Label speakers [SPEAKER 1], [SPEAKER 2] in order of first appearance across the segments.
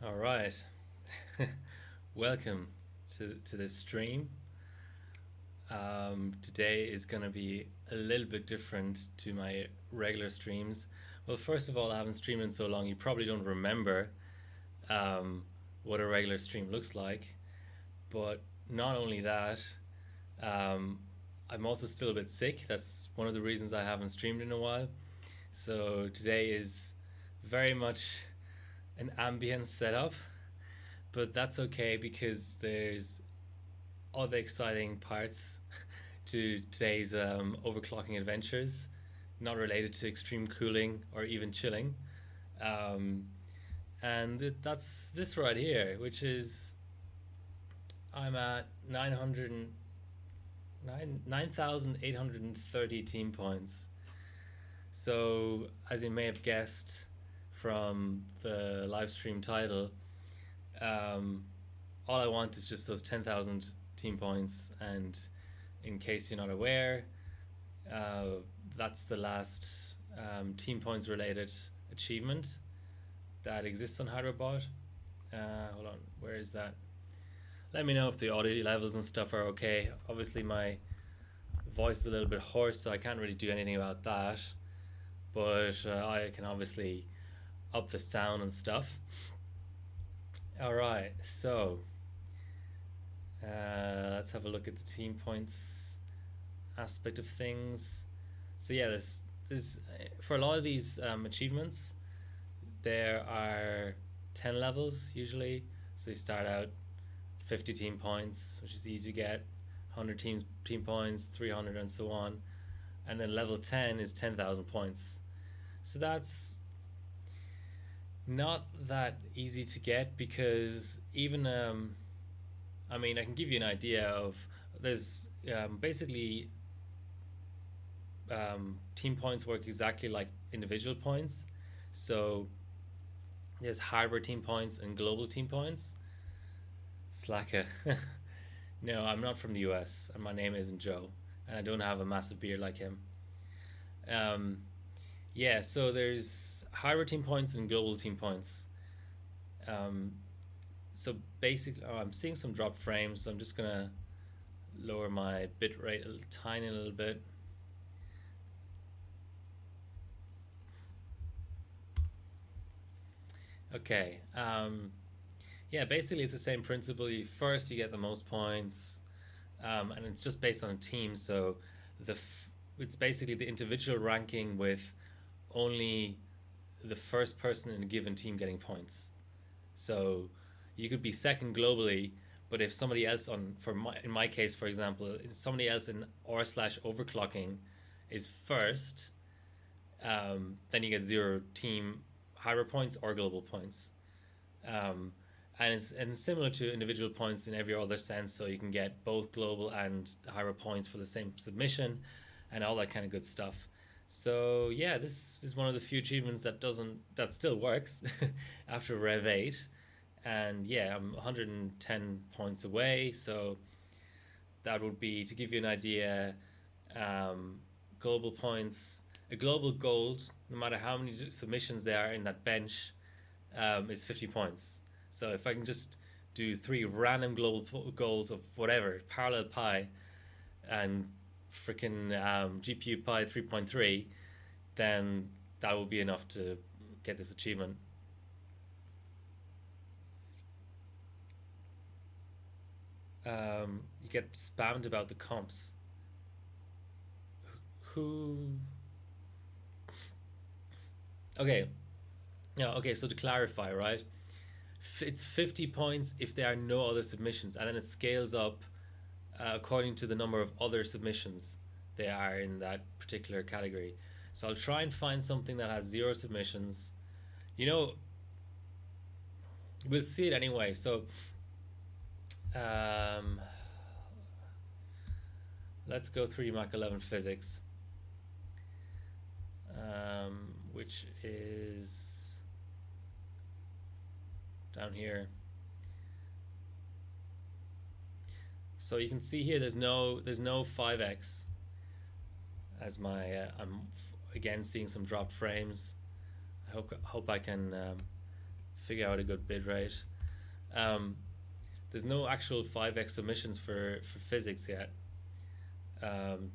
[SPEAKER 1] All right. Welcome to this stream. Today is going to be a little bit different to my regular streams. Well, first of all, I haven't streamed in so long, you probably don't remember um, what a regular stream looks like. But not only that, um, I'm also still a bit sick. That's one of the reasons I haven't streamed in a while. So today is very much an ambient setup, but that's okay because there's other exciting parts to today's overclocking adventures, not related to extreme cooling or even chilling. Um, and that's this right here, which is I'm at 9,830 team points. So, as you may have guessed from the live stream title, um, all I want is just those 10,000 team points. And in case you're not aware, uh, that's the last team points related achievement that exists on HydroBot. Hold on, where is that? Let me know if the audio levels and stuff are okay. Obviously, my voice is a little bit hoarse, so I can't really do anything about that. But I can obviously up the sound and stuff. All right, so let's have a look at the team points aspect of things. So yeah, there's for a lot of these achievements, there are 10 levels usually. So you start out 50 team points, which is easy to get, 100 team points, 300, and so on. And then level 10 is 10,000 points. So that's not that easy to get because even I mean, I can give you an idea of there's basically team points work exactly like individual points. So there's hardware team points and global team points. Slacker. No, I'm not from the US, and my name isn't Joe, and I don't have a massive beard like him. Um, yeah, so there's hardware team points and global team points. Um, so basically, oh, I'm seeing some dropped frames, so I'm just gonna lower my bit rate a tiny little bit. Okay. Yeah, basically it's the same principle. First you get the most points, and it's just based on a team. So it's basically the individual ranking with only the first person in a given team getting points. So you could be second globally, but if somebody else in my case, for example, somebody else in r/slash overclocking is first, then you get zero team hardware points or global points. Um, and it's similar to individual points in every other sense. So you can get both global and higher points for the same submission, and all that kind of good stuff. So yeah, this is one of the few achievements that still works after Rev 8, and yeah, I'm 110 points away. So that would be, to give you an idea, global points. A global gold, no matter how many submissions there are in that bench, is 50 points. So if I can just do three random global goals of whatever, parallel pi and freaking GPU pi 3.3, then that will be enough to get this achievement. You get spammed about the comps. Who? Okay. Yeah, okay, so to clarify, right? It's 50 points if there are no other submissions, and then it scales up according to the number of other submissions they are in that particular category. So I'll try and find something that has zero submissions. You know, we'll see it anyway. So um, let's go 3D Mach 11 physics, which is down here. So you can see here there's no 5x as my I'm again seeing some dropped frames. I hope I can figure out a good bid rate. Um, there's no actual 5x submissions for physics yet, um,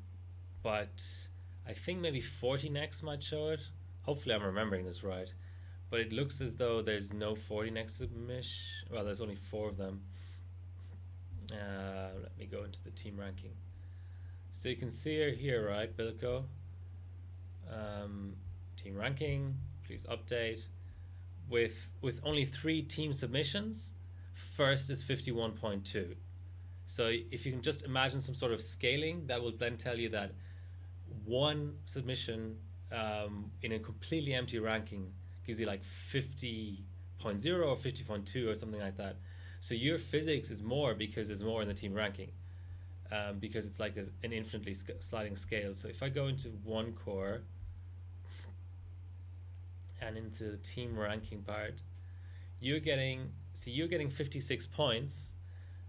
[SPEAKER 1] but I think maybe 14x might show it. Hopefully, I'm remembering this right. But it looks as though there's no 14x submission. Well, there's only four of them. Let me go into the team ranking. So you can see her here, right, Bilko? Um, team ranking, please update. With only 3 team submissions, first is 51.2. So if you can just imagine some sort of scaling, that will then tell you that one submission in a completely empty ranking gives you like 50.0 or 50.2 or something like that. So your physics is more because there's more in the team ranking, because it's like an infinitely sliding scale. So if I go into one core and into the team ranking part, you're getting 56 points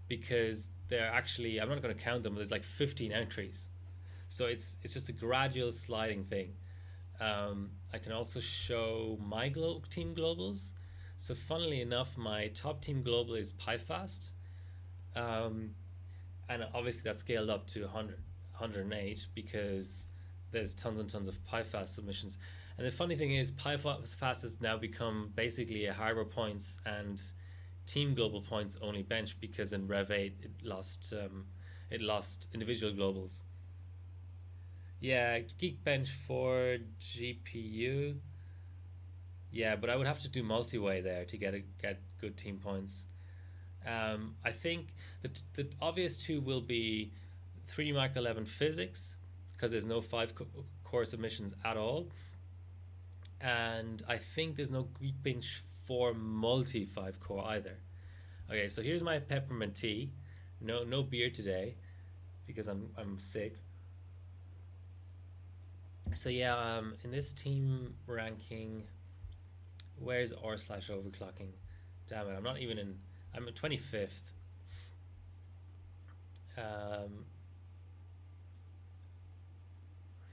[SPEAKER 1] because they're actually, I'm not going to count them, but there's like 15 entries. So it's just a gradual sliding thing. I can also show my team globals. So funnily enough, my top team global is PyFast, and obviously that's scaled up to 108 because there's tons and tons of PyFast submissions. And the funny thing is, PyFast has now become basically a hardware points and team global points only bench, because in Rev 8 it lost individual globals. Yeah, Geekbench for GPU. Yeah, but I would have to do multi-way there to get good team points. I think the obvious two will be 3 Mark 11 physics, because there's no 5 core submissions at all, and I think there's no Geekbench for multi 5 core either. Okay, so here's my peppermint tea. No beer today because I'm sick. So yeah, in this team ranking, where's r/overclocking? Damn it, I'm not even in. I'm at 25th. Um,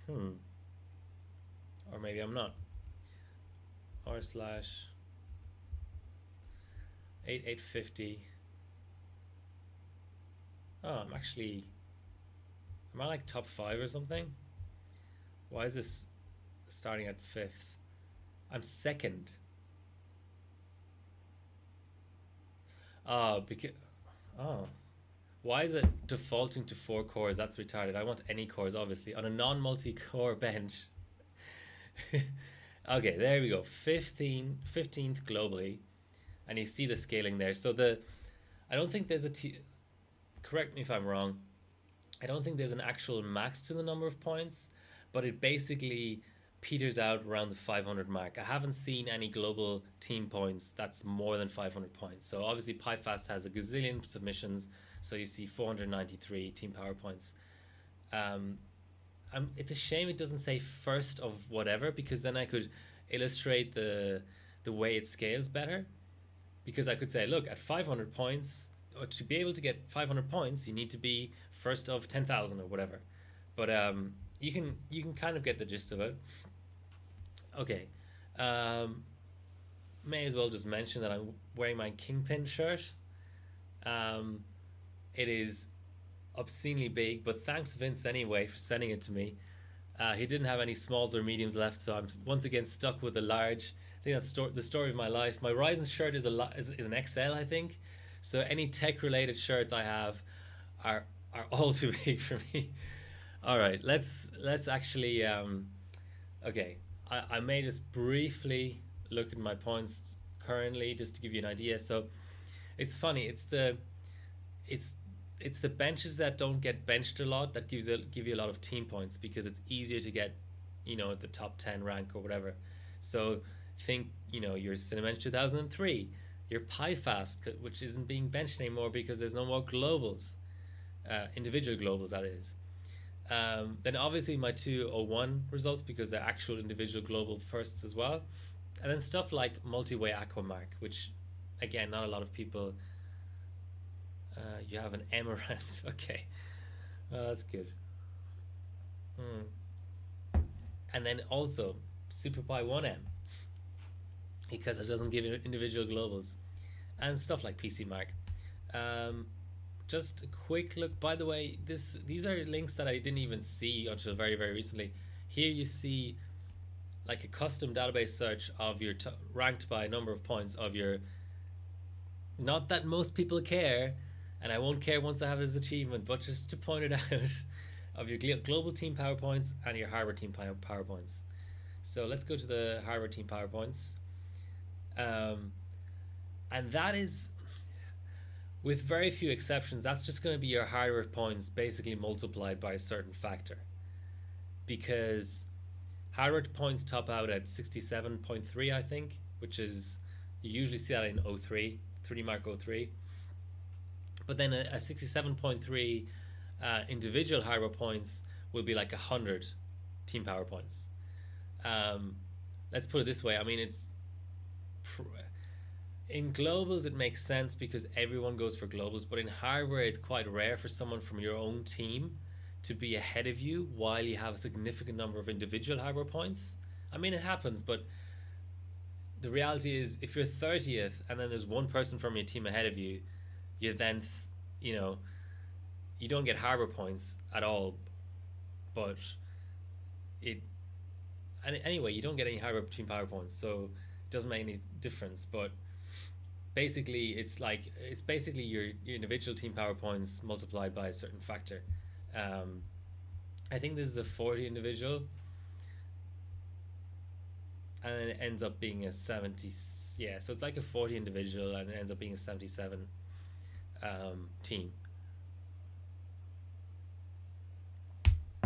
[SPEAKER 1] hmm. Or maybe I'm not. r/8850. Oh, I'm actually. Am I like top 5 or something? Why is this starting at 5th? I'm second. Oh, because. Oh. Why is it defaulting to 4 cores? That's retarded. I want any cores, obviously, on a non multi core bench. Okay, there we go. 15th globally. And you see the scaling there. So I don't think there's correct me if I'm wrong. I don't think there's an actual max to the number of points, but it basically peters out around the 500 mark. I haven't seen any global team points that's more than 500 points. So obviously PyFast has a gazillion submissions, so you see 493 team power points. It's a shame it doesn't say first of whatever, because then I could illustrate the way it scales better. Because I could say, look, at 500 points, or to be able to get 500 points, you need to be first of 10,000 or whatever. But you can kind of get the gist of it. Okay, may as well just mention that I'm wearing my Kingpin shirt. It is obscenely big, but thanks Vince anyway for sending it to me. He didn't have any smalls or mediums left, so I'm once again stuck with a large. I think that's the story of my life. My Ryzen shirt is an XL, I think. So any tech related shirts I have are all too big for me. All right, let's actually. Okay, I may just briefly look at my points currently just to give you an idea. So it's funny. It's it's the benches that don't get benched a lot that give you a lot of team points, because it's easier to get, the top 10 rank or whatever. So think, your Cinebench 2003, your PyFast, which isn't being benched anymore because there's no more globals, individual globals, that is. Then obviously my 201 results, because they're actual individual global firsts as well. And then stuff like multi-way Aquamark, which again, not a lot of people. You have an M around. Okay, that's good. And then also SuperPy 1M. because it doesn't give you individual globals and stuff like PC Mark. Um, just a quick look. By the way, these are links that I didn't even see until very very recently. Here you see like a custom database search of your ranked by number of points of your. Not that most people care, and I won't care once I have this achievement, but just to point it out, of your global team PowerPoints and your Harvard team PowerPoints. So let's go to the Harvard team PowerPoints. Um, and that is, with very few exceptions, that's just going to be your Harvard points basically multiplied by a certain factor. Because Harvard points top out at 67.3, I think, which is, you usually see that in 03, 3D Mark 03. But then a 67.3 individual Harvard points will be like 100 team power points. Let's put it this way. I mean, it's in globals it makes sense because everyone goes for globals, but in hardware it's quite rare for someone from your own team to be ahead of you while you have a significant number of individual hardware points. I mean, it happens, but the reality is if you're 30th and then there's one person from your team ahead of you, you then you know, you don't get harbor points at all, but it, and anyway, you don't get any harbor team power points, so it doesn't make any difference. But basically it's basically your individual team power points multiplied by a certain factor. um, I think this is a 40 individual, and then it ends up being a 70. Yeah, so it's like a 40 individual and it ends up being a 77 team.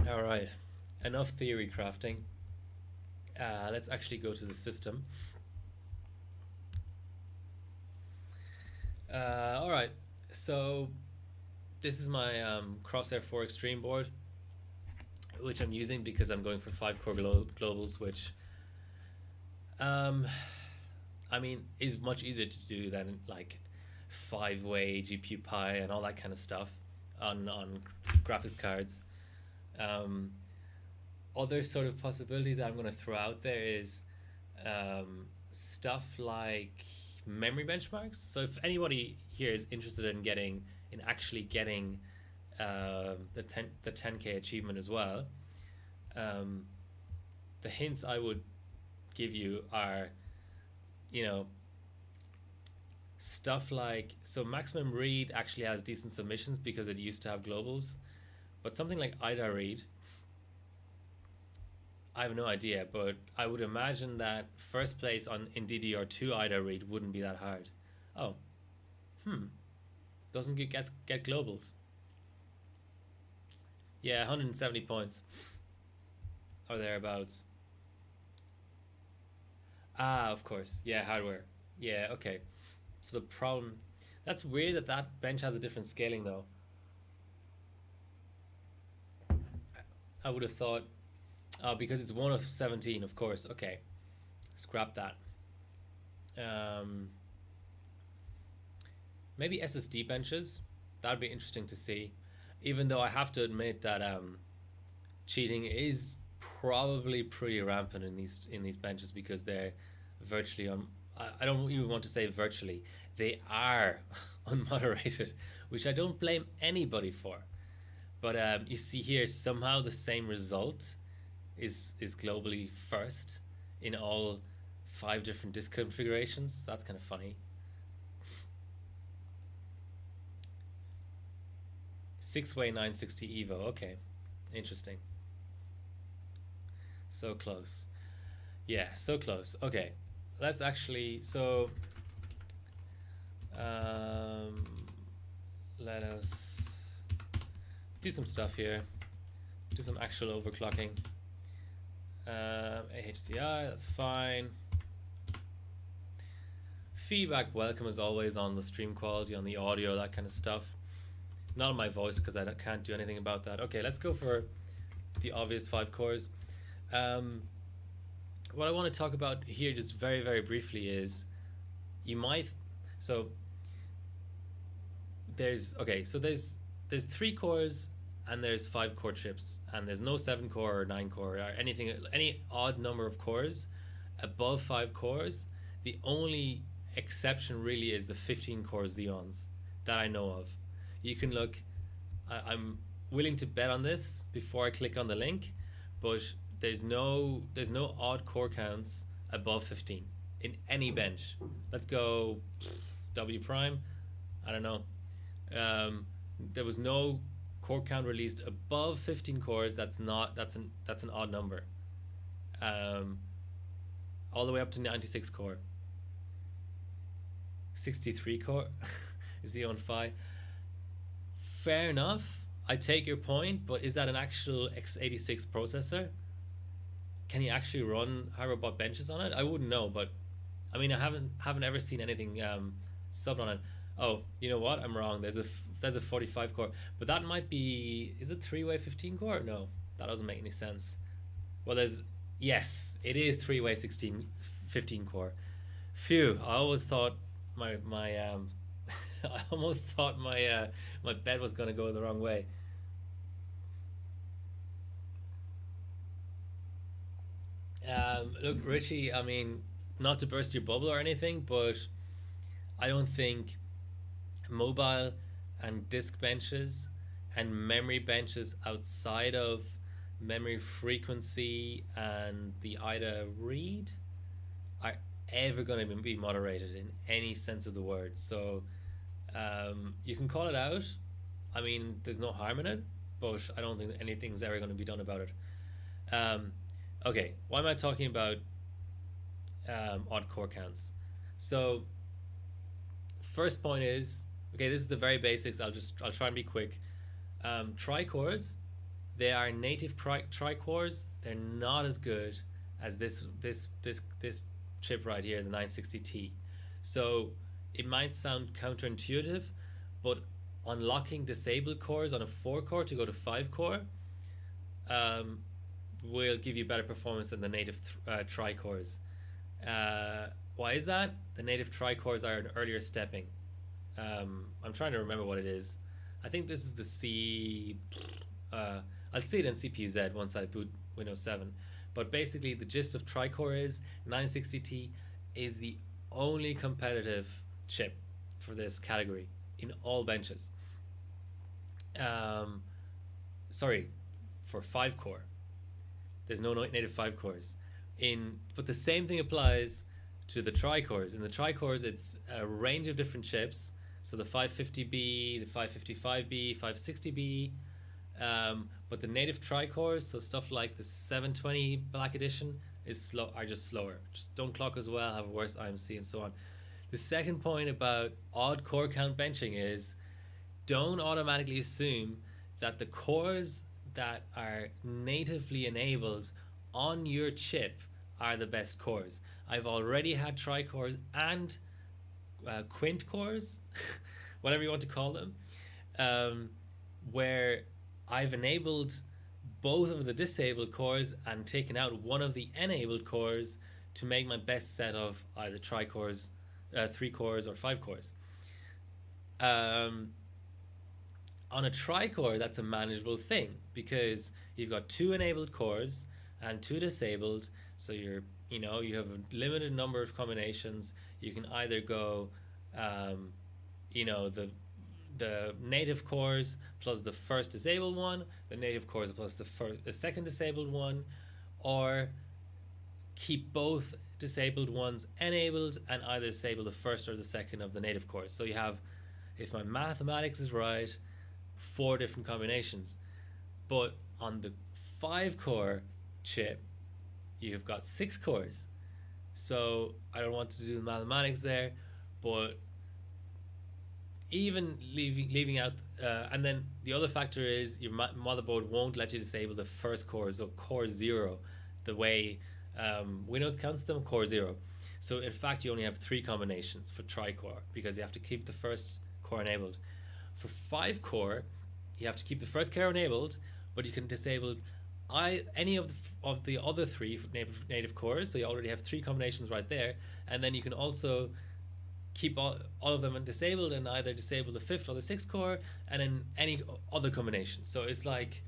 [SPEAKER 1] All right, enough theory crafting. Let's actually go to the system. All right, so this is my Crosshair 4 Extreme board, which I'm using because I'm going for 5 core globals, which I mean is much easier to do than like 5-way GPU Pi and all that kind of stuff on graphics cards. Um, Other sort of possibilities that I'm going to throw out there is stuff like memory benchmarks. So if anybody here is interested in actually getting the 10K achievement as well, um, the hints I would give you are, you know, stuff like, so maximum read actually has decent submissions because it used to have globals, but something like IDA read, I have no idea, but I would imagine that first place in DDR2 IDA read wouldn't be that hard. Oh, doesn't get globals. Yeah, 170 points or thereabouts. Ah, of course. Yeah, hardware. Yeah, okay. So the problem, that's weird that that bench has a different scaling though. I would have thought, because it's 1 of 17, of course. Okay, scrap that. Um, Maybe SSD benches. That'd be interesting to see. Even though I have to admit that cheating is probably pretty rampant in these benches because they're virtually on. I don't even want to say virtually. They are unmoderated, which I don't blame anybody for. But you see here, somehow the same result is globally first in all 5 different disk configurations. That's kind of funny. 6-way 960 Evo. Okay, interesting. So close. Yeah, so close. Okay, let's actually. So um, let us do some stuff here. Do some actual overclocking. AHCI, that's fine. Feedback welcome as always on the stream quality, on the audio, that kind of stuff. Not on my voice because I can't do anything about that. Okay, let's go for the obvious 5 cores. What I want to talk about here just very, very briefly is you might. So there's 3 cores and there's 5 core chips, and there's no 7 core or 9 core or any odd number of cores above 5 cores The only exception really is the 15 core Xeons that I know of. You can look. I'm willing to bet on this before I click on the link, but there's no odd core counts above 15 in any bench. Let's go W prime. I don't know. Um, there was no core count released above 15 cores. That's an odd number. Um, all the way up to 96 core, 63 core, Xeon Phi. Fair enough. I take your point, but is that an actual x86 processor? Can you actually run Hyperbot benches on it? I wouldn't know, but I mean, I haven't ever seen anything subbed on it. Oh, you know what? I'm wrong. There's a 45 core, but that might be. Is it three-way 15 core? No, that doesn't make any sense. Well, there's yes, it is three-way 15 core. Phew! I always thought my I almost thought my bet was gonna go the wrong way. Look, Richie. I mean, not to burst your bubble or anything, but I don't think mobile and disk benches and memory benches outside of memory frequency and the IDA read are ever going to be moderated in any sense of the word. So you can call it out. I mean, there's no harm in it, but I don't think that anything's ever going to be done about it. Um, okay, why am I talking about odd core counts? So first point is okay. This is the very basics. I'll try and be quick. Tricores, they are native tricores. They're not as good as this chip right here, the 960T. So it might sound counterintuitive, but unlocking disabled cores on a 4 core to go to 5 core um, will give you better performance than the native tri-cores. Why is that? The native tri-cores are an earlier stepping. I'm trying to remember what it is. I think this is the C. I'll see it in CPU Z once I boot Windows 7. But basically, the gist of tri-core is 960T is the only competitive chip for this category in all benches. Um, Sorry, for 5 core. There's no native 5 cores. But the same thing applies to the tri-cores. In the tri-cores, it's a range of different chips. So the 550B, the 555B, 560B. But the native tri-cores, so stuff like the 720 Black Edition, are just slower. Just don't clock as well, have a worse IMC, and so on. The second point about odd core count benching is don't automatically assume that the cores that are natively enabled on your chip are the best cores. I've already had tri-cores and quint cores, whatever you want to call them, where I've enabled both of the disabled cores and taken out one of the enabled cores to make my best set of either tri-cores, 3 cores, or 5 cores. On a tri-core, that's a manageable thing because you've got 2 enabled cores and 2 disabled, so you have a limited number of combinations. You can either go, the native cores plus the first disabled one, the native cores plus the second disabled one, or keep both disabled ones enabled and either disable the first or the second of the native cores. So you have, if my mathematics is right, 4 different combinations. But on the 5 core chip, you've got 6 cores. So I don't want to do the mathematics there, but even leaving out, and then the other factor is your motherboard won't let you disable the first core, so core 0, the way Windows counts them, core 0. So in fact, you only have 3 combinations for tri-core because you have to keep the first core enabled. For 5 core, you have to keep the first core enabled, but you can disable any of the other 3 native cores, so you already have 3 combinations right there, and then you can also keep all of them disabled and either disable the 5th or the 6th core and then any other combination. So it's like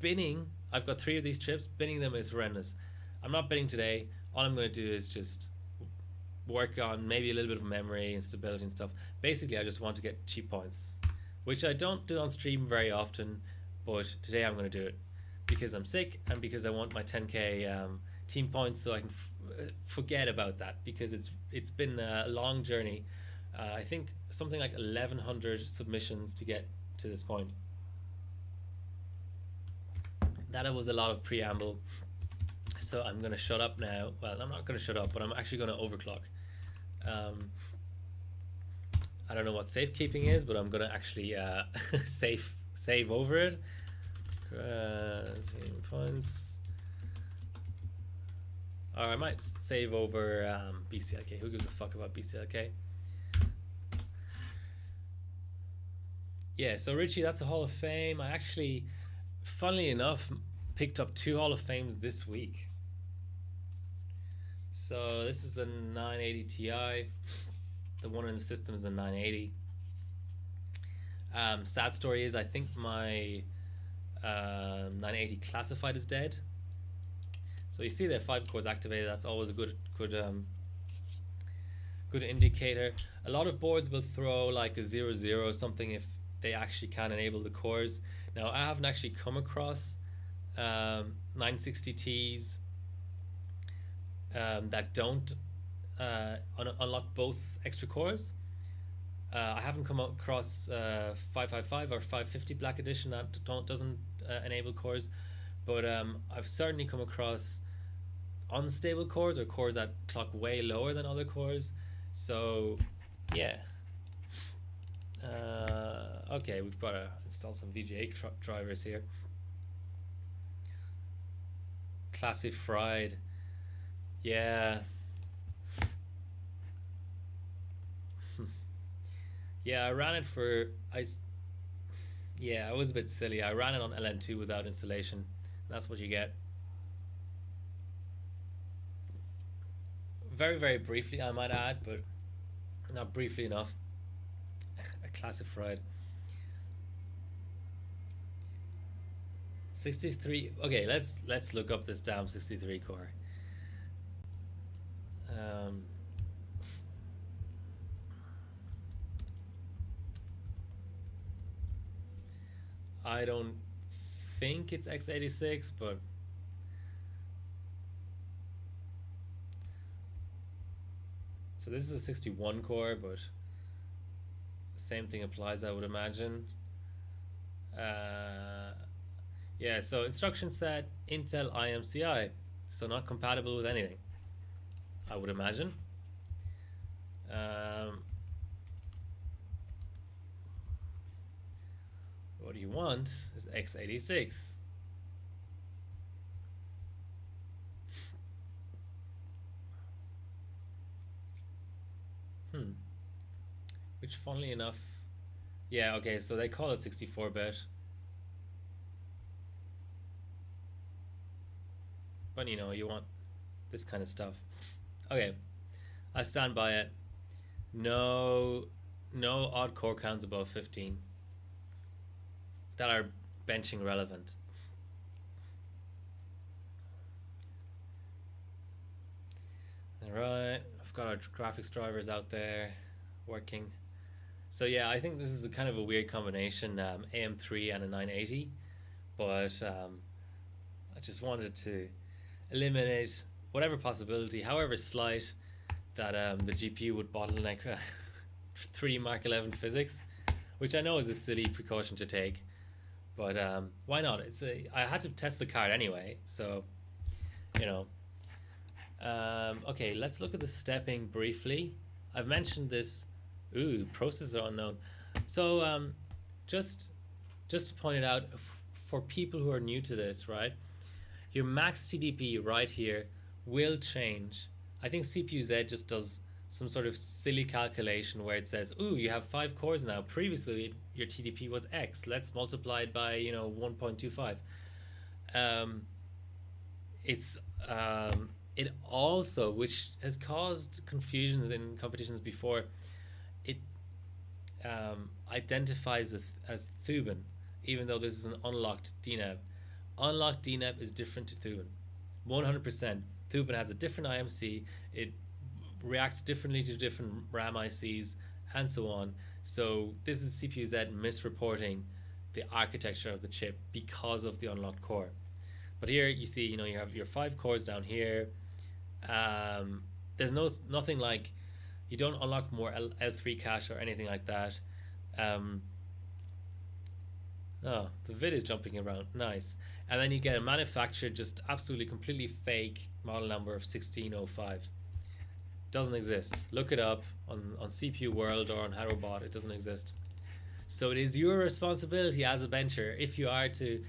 [SPEAKER 1] binning. I've got 3 of these chips. Binning them is horrendous. I'm not binning today. All I'm going to do is just work on maybe a little bit of memory and stability and stuff. Basically, I just want to get cheap points, which I don't do on stream very often, but today I'm going to do it because I'm sick and because I want my 10k team points so I can forget about that because it's been a long journey. I think something like 1100 submissions to get to this point. That was a lot of preamble. So I'm going to shut up now. Well, I'm not going to shut up, but I'm actually going to overclock. I don't know what safekeeping is, but I'm going to actually save over it. Points. Or I might save over BCLK. Who gives a fuck about BCLK? Yeah, so Richie, that's a Hall of Fame. I actually, funnily enough, picked up 2 Hall of Fames this week. So this is the 980 Ti. The one in the system is the 980. Sad story is I think my 980 classified is dead. So you see there 5 cores activated. That's always a good indicator. A lot of boards will throw like a 0-0 or something if they actually can enable the cores. Now I haven't actually come across 960Ts that don't unlock both extra cores. I haven't come across 555 or 550 Black Edition that doesn't enable cores, but I've certainly come across unstable cores or cores that clock way lower than other cores. So yeah. Okay, we've got to install some VGA drivers here. Classy fried. Yeah. Yeah, I ran it for yeah, I was a bit silly. I ran it on LN2 without installation. That's what you get. Very, very briefly, I might add, but not briefly enough. A classic fried. 63. Okay, let's look up this damn 63 core. I don't think it's x86, but so this is a 61 core, but the same thing applies, I would imagine. Yeah, so instruction set Intel IMCI, so not compatible with anything, I would imagine. What you want is x86. Which, funnily enough, yeah, okay, so they call it 64-bit. But you know, you want this kind of stuff. Okay, I stand by it. No odd core counts above 15 that are benching relevant. Alright, I've got our graphics drivers out there working. So yeah, I think this is a kind of a weird combination, AM3 and a 980, but I just wanted to eliminate whatever possibility, however slight, that the GPU would bottleneck 3 Mark 11 physics, which I know is a silly precaution to take, but why not? I had to test the card anyway, so you know. Okay, let's look at the stepping briefly. I've mentioned this. Ooh, processor unknown. So just to point it out for people who are new to this, right? Your max TDP right here will change. I think CPU-Z just does some sort of silly calculation where it says, ooh, you have 5 cores now. Previously, your TDP was X. Let's multiply it by, 1.25. It also, which has caused confusions in competitions before, it identifies as Thuban, even though this is an unlocked DNAB. Unlocked DNAB is different to Thuban. 100%. Thuban has a different IMC. It reacts differently to different RAM ICs, and so on. So this is CPU Z misreporting the architecture of the chip because of the unlocked core. But here you see, you have your 5 cores down here. There's nothing like, you don't unlock more L3 cache or anything like that. Um, oh, the vid is jumping around. Nice. And then you get a manufactured, just absolutely completely fake model number of 1605. Doesn't exist. Look it up on CPU World or on HarrowBot. It doesn't exist. So it is your responsibility as a bencher, if you are to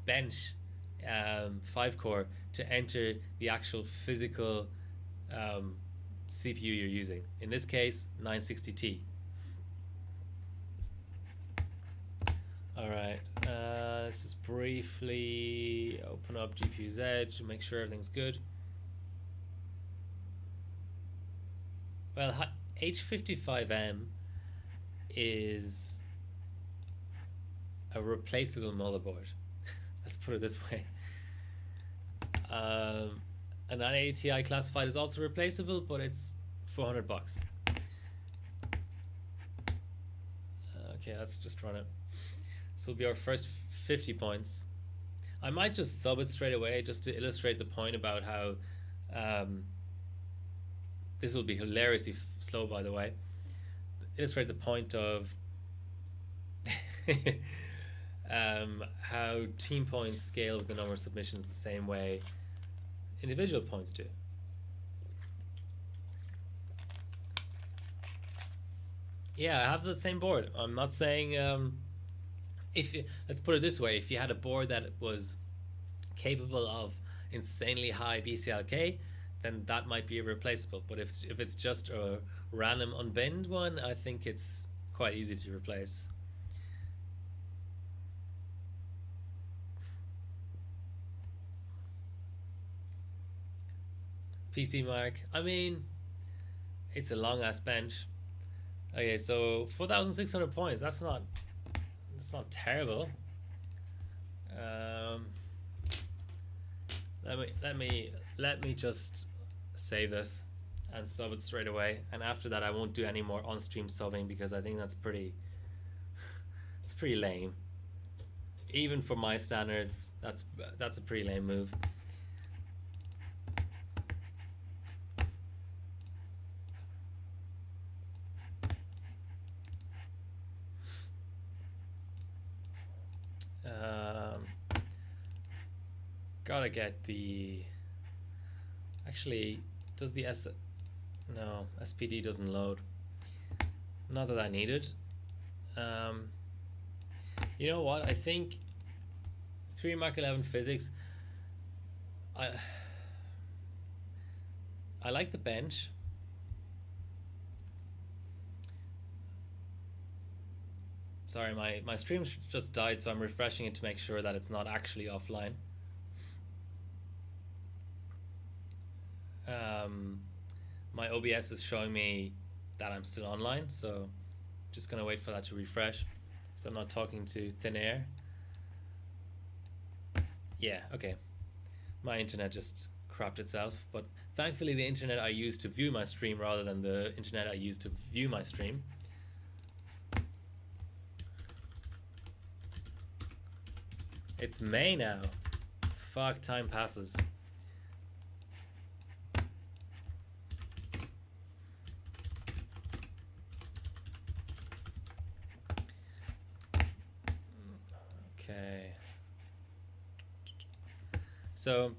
[SPEAKER 1] bench 5 core, to enter the actual physical CPU you're using. In this case, 960T. All right, let's just briefly open up GPU-Z to make sure everything's good. Well, H55M is a replaceable motherboard. Let's put it this way. An 980 Ti classified is also replaceable, but it's $400. Okay, let's just run it. This will be our first 50 points. I might just sub it straight away just to illustrate the point about how this will be hilariously slow, by the way. Illustrate the point of how team points scale with the number of submissions the same way individual points do. Yeah, I have the same board. I'm not saying let's put it this way: if you had a board that was capable of insanely high BCLK, then that might be replaceable. But if it's just a random unbinned one, I think it's quite easy to replace. PC Mark, I mean, it's a long ass bench. Okay, so 4,600 points. That's not terrible. Let me just save this and sub it straight away. And after that, I won't do any more on-stream subbing because I think that's pretty. It's pretty lame. Even for my standards, that's a pretty lame move. Gotta get the. Actually, does the No, SPD doesn't load. Not that I need it. You know what? I think 3 Mark 11 physics. I like the bench. Sorry, my stream just died, so I'm refreshing it to make sure that it's not actually offline. My OBS is showing me that I'm still online, so just gonna wait for that to refresh, so I'm not talking to thin air. Yeah, okay. My internet just crapped itself, but thankfully the internet I use to view my stream rather than the internet I use to view my stream. It's May now. Fuck, time passes. Okay. So,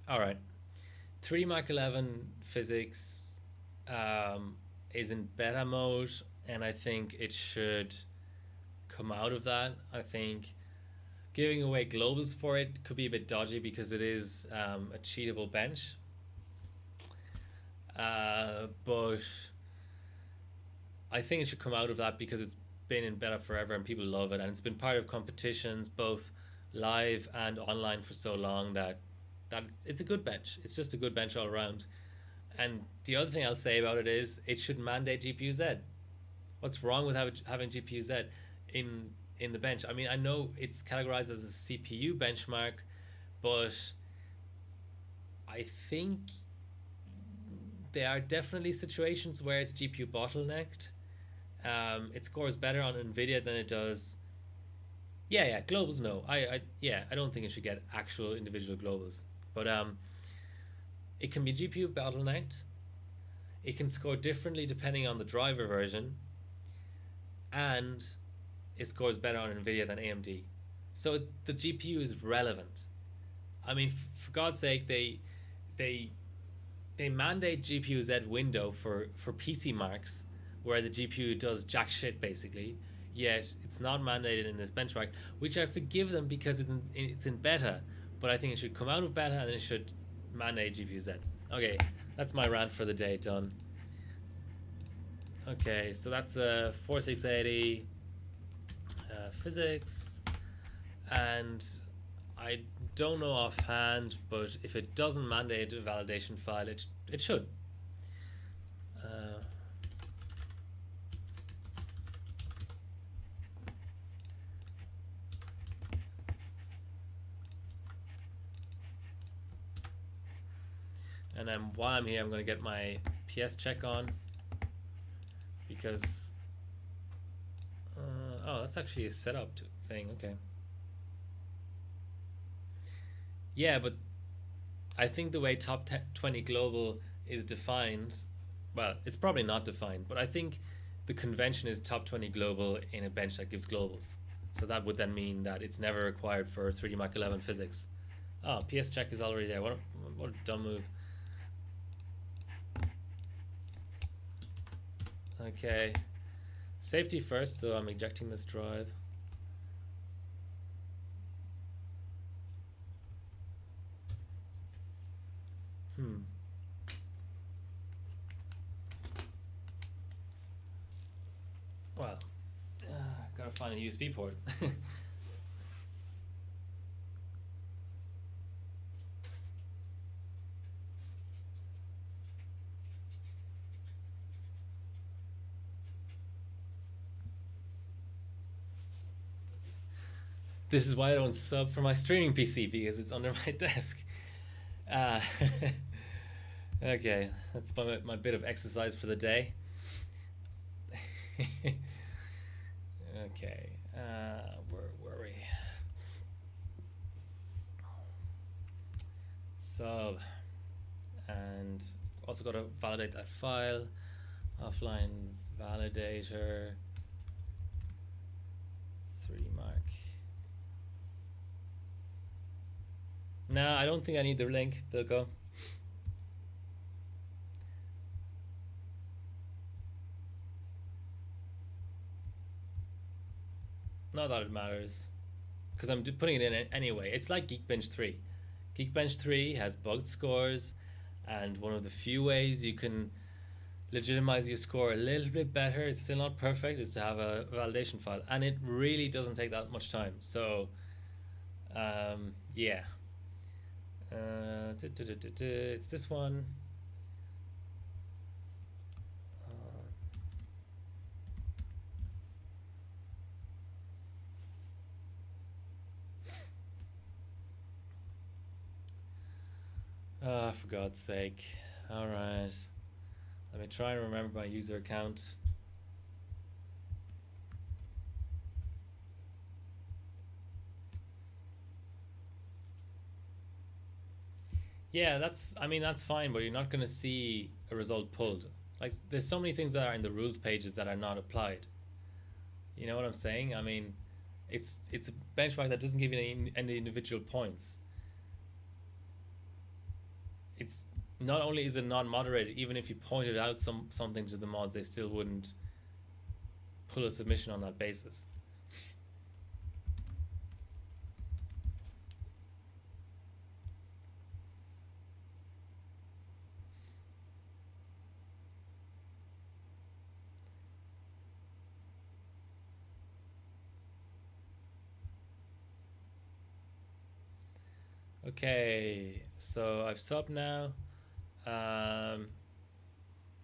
[SPEAKER 1] all right. 3 Mark 11 physics is in beta mode, and I think it should come out of that. I think giving away globals for it could be a bit dodgy because it is a cheatable bench. But I think it should come out of that because it's been in beta forever and people love it, and it's been part of competitions both live and online for so long that it's a good bench. It's just a good bench all around. And the other thing I'll say about it is it should mandate GPU-Z. What's wrong with having GPU-Z in the bench? I mean, I know it's categorized as a CPU benchmark, but I think there are definitely situations where it's GPU bottlenecked. It scores better on Nvidia than it does. Yeah, yeah, globals. No, yeah, I don't think it should get actual individual globals, but it can be GPU bottlenecked. It can score differently depending on the driver version, and it scores better on Nvidia than AMD. So the GPU is relevant. I mean, for God's sake, they they mandate GPU Z window for PC marks, where the GPU does jack shit basically. Yet it's not mandated in this benchmark, which I forgive them because it's in beta. But I think it should come out of beta and it should mandate GPU Z. Okay, that's my rant for the day done. Okay, so that's a 4680 physics, and I don't know offhand, but if it doesn't mandate a validation file, it should. Uh, and then while I'm here, I'm going to get my PS check on because oh, that's actually a setup thing. Okay, yeah, but I think the way top 20 global is defined, well, it's probably not defined, but I think the convention is top 20 global in a bench that gives globals. So that would then mean that it's never required for 3D Mark 11 physics. Oh, PS check is already there. What a dumb move. Okay. Safety first, so I'm ejecting this drive. Well, gotta find a USB port. This is why I don't sub for my streaming PC, because it's under my desk. Uh, okay, that's my bit of exercise for the day. Okay, where were we? Sub, and also got to validate that file. Offline validator. 3D Mark. No, I don't think I need the link, Bilko. Not that it matters, because I'm putting it in anyway. It's like Geekbench 3. Geekbench 3 has bugged scores, and one of the few ways you can legitimize your score a little bit better, it's still not perfect, is to have a validation file. And it really doesn't take that much time. So, yeah. It's this one. For God's sake. Alright. Let me try and remember my user account. Yeah, that's fine, but you're not going to see a result pulled. Like, there's so many things that are in the rules pages that are not applied. You know what I'm saying? I mean, it's a benchmark that doesn't give you any individual points. It's not only is it not moderated, even if you pointed out something to the mods, they still wouldn't pull a submission on that basis. Okay, so I've subbed now.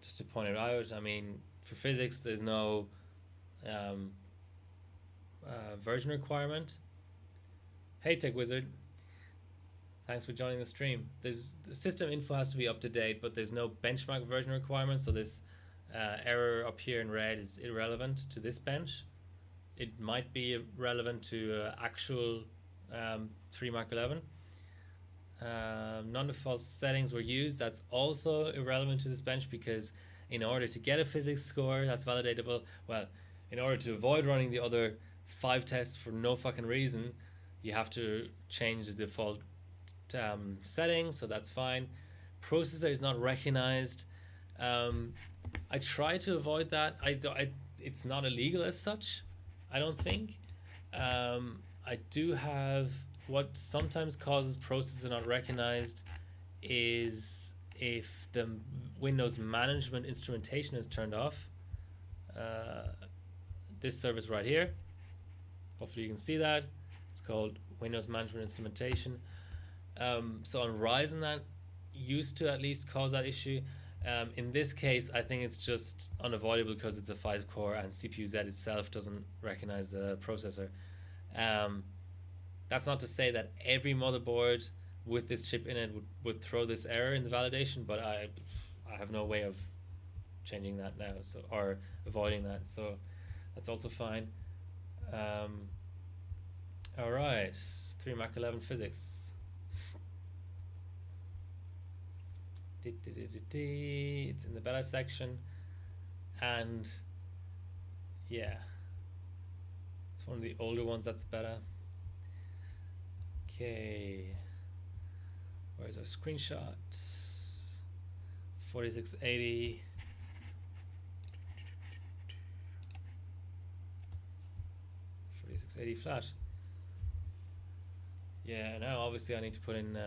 [SPEAKER 1] Just to point it out, I mean, for physics, there's no um, version requirement. Hey, Tech Wizard. Thanks for joining the stream. There's the system info has to be up to date, but there's no benchmark version requirement. So this error up here in red is irrelevant to this bench. It might be relevant to actual 3 Mark 11. Non-default settings were used. That's also irrelevant to this bench because in order to get a physics score that's validatable, well, in order to avoid running the other 5 tests for no fucking reason, you have to change the default settings, so that's fine. Processor is not recognized. I try to avoid that. It's not illegal as such, I don't think. I do have what sometimes causes processor not recognized is if the Windows management instrumentation is turned off. This service right here, hopefully you can see that. It's called Windows management instrumentation. So on Ryzen, that used to at least cause that issue. In this case, I think it's just unavoidable because it's a 5-core and CPU-Z itself doesn't recognize the processor. That's not to say that every motherboard with this chip in it would throw this error in the validation, but I have no way of changing that now, so or avoiding that, so that's also fine. All right, 3 Mac 11 physics. It's in the beta section, and yeah, it's one of the older ones that's beta. Okay, where's our screenshot? 4680. Flat. Yeah, now obviously I need to put in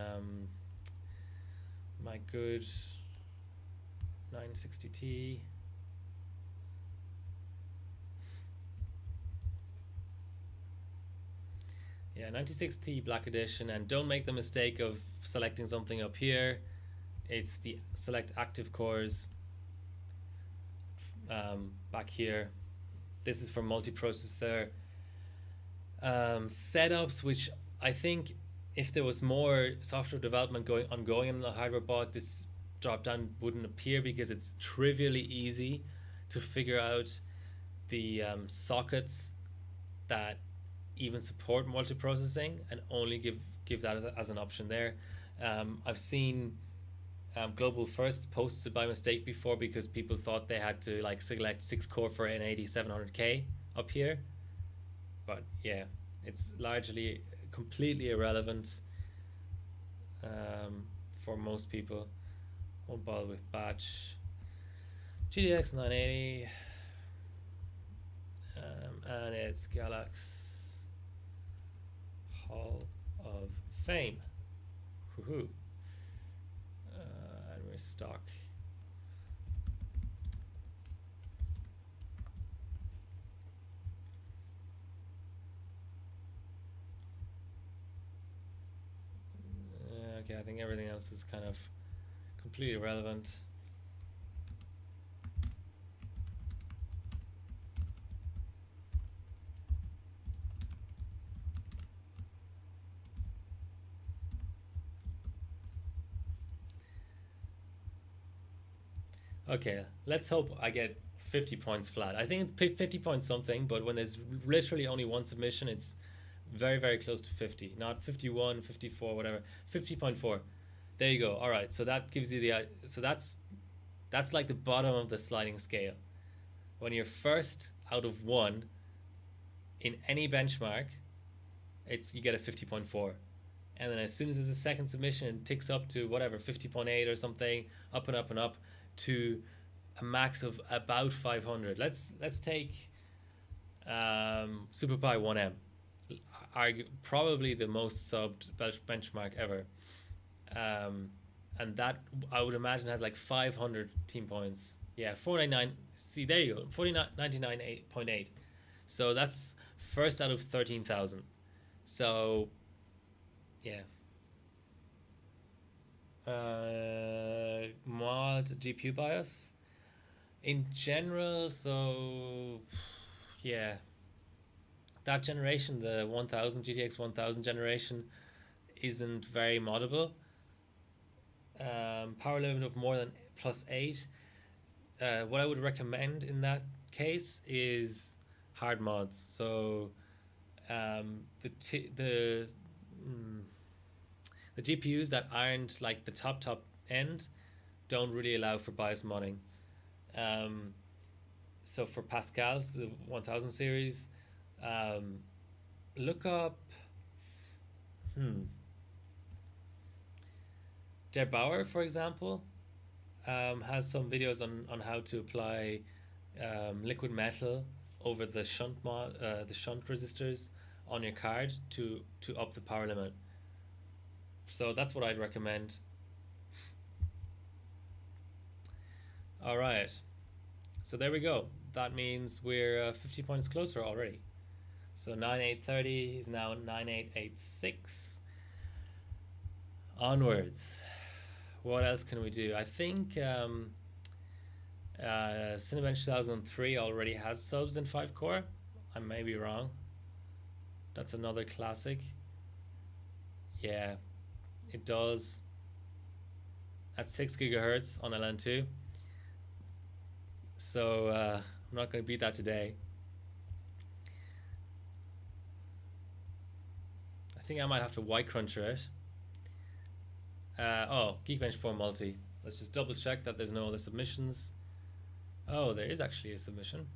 [SPEAKER 1] my good 960T. Yeah, 96T Black Edition, and don't make the mistake of selecting something up here. It's the select active cores back here. This is for multiprocessor setups, which I think if there was more software development ongoing in the hardware board, this drop down wouldn't appear because it's trivially easy to figure out the sockets that even support multiprocessing and only give that as an option there. I've seen global first posted by mistake before because people thought they had to like select 6-core for an 8700K up here, but yeah, it's largely completely irrelevant for most people. Won't bother with batch. GTX 980 and it's Galax Hall of Fame. Woohoo! And we're stock. Okay, I think everything else is kind of completely irrelevant. Okay, let's hope I get 50 points flat. I think it's 50 points something, but when there's literally only one submission, it's very, very close to 50. Not 51, 54, whatever. 50.4. There you go. All right, so that gives you the... So that's like the bottom of the sliding scale. When you're first out of 1 in any benchmark, you get a 50.4. And then as soon as there's a second submission, it ticks up to whatever, 50.8 or something, up and up and up to a max of about 500. Let's take SuperPi 1M, probably the most subbed benchmark ever, and that I would imagine has like 500 team points. Yeah, 499. See, there you go, 499.8. So that's first out of 13,000. So yeah. Mod GPU bias in general, so yeah, that generation, the 1000 GTX 1000 generation, isn't very moddable. Power limit of more than +8. What I would recommend in that case is hard mods. So mm, the GPUs that aren't like the top end don't really allow for BIOS modding. Um, so for Pascal's, the 1000 series, um, look up. Hmm. Der Bauer, for example, has some videos on how to apply liquid metal over the shunt resistors on your card to up the power limit. So that's what I'd recommend. All right. So there we go. That means we're 50 points closer already. So 9830 is now 9886. Onwards. What else can we do? I think Cinebench 2003 already has subs in 5 core. I may be wrong. That's another classic. Yeah, it does. At 6 gigahertz on LN2. So I'm not going to beat that today. I think I might have to white cruncher it. Geekbench 4 multi. Let's just double check that there's no other submissions. Oh, there is actually a submission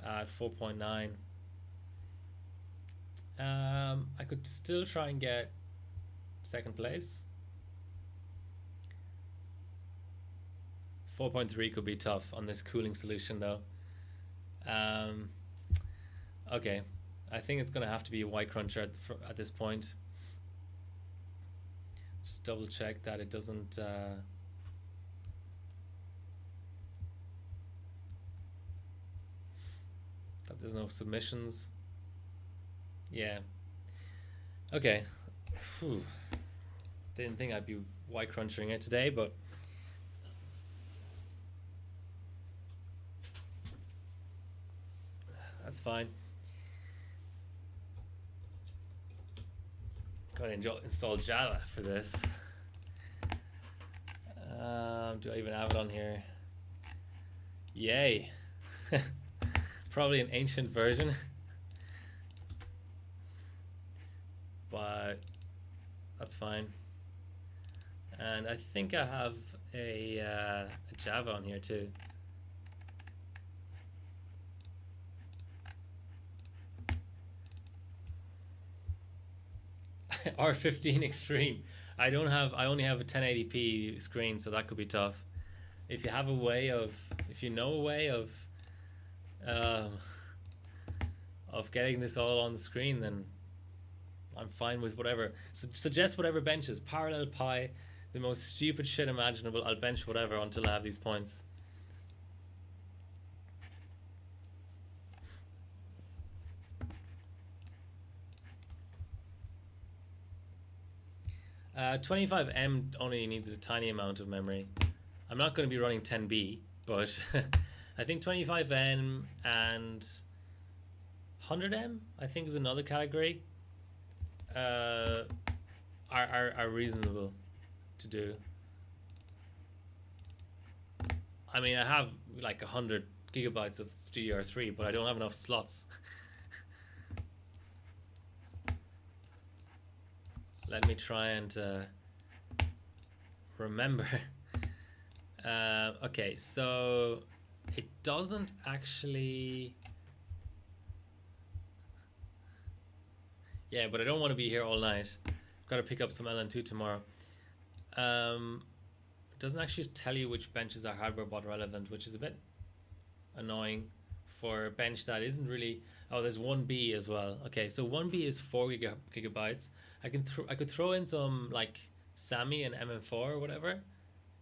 [SPEAKER 1] at 4.9. I could still try and get second place. 4.3 could be tough on this cooling solution though. Okay, I think it's gonna have to be a white cruncher at this point. Just double check that it doesn't that there's no submissions. Yeah. Okay. Whew. Didn't think I'd be white crunching it today, but that's fine. Gotta install Java for this. Do I even have it on here? Yay. Probably an ancient version. But that's fine. And I think I have a Java on here too. R15 Extreme. I only have a 1080p screen, so that could be tough. If you have a way of, if you know a way of getting this all on the screen, then I'm fine with whatever. Suggest whatever benches. Parallel Pi, the most stupid shit imaginable. I'll bench whatever until I have these points. Uh, 25M only needs a tiny amount of memory. I'm not going to be running 10B, but I think 25M and 100M, I think, is another category. Are reasonable to do. I mean, I have like 100 gigabytes of DDR3, but I don't have enough slots. Let me try and remember. Okay, so it doesn't actually. Yeah, but I don't want to be here all night. I've got to pick up some LN2 tomorrow. It doesn't actually tell you which benches are hardware bot relevant, which is a bit annoying for a bench that isn't really. Oh, there's 1B as well. Okay, so 1B is 4 gigabytes. I could throw in some like SAMI and MM4 or whatever,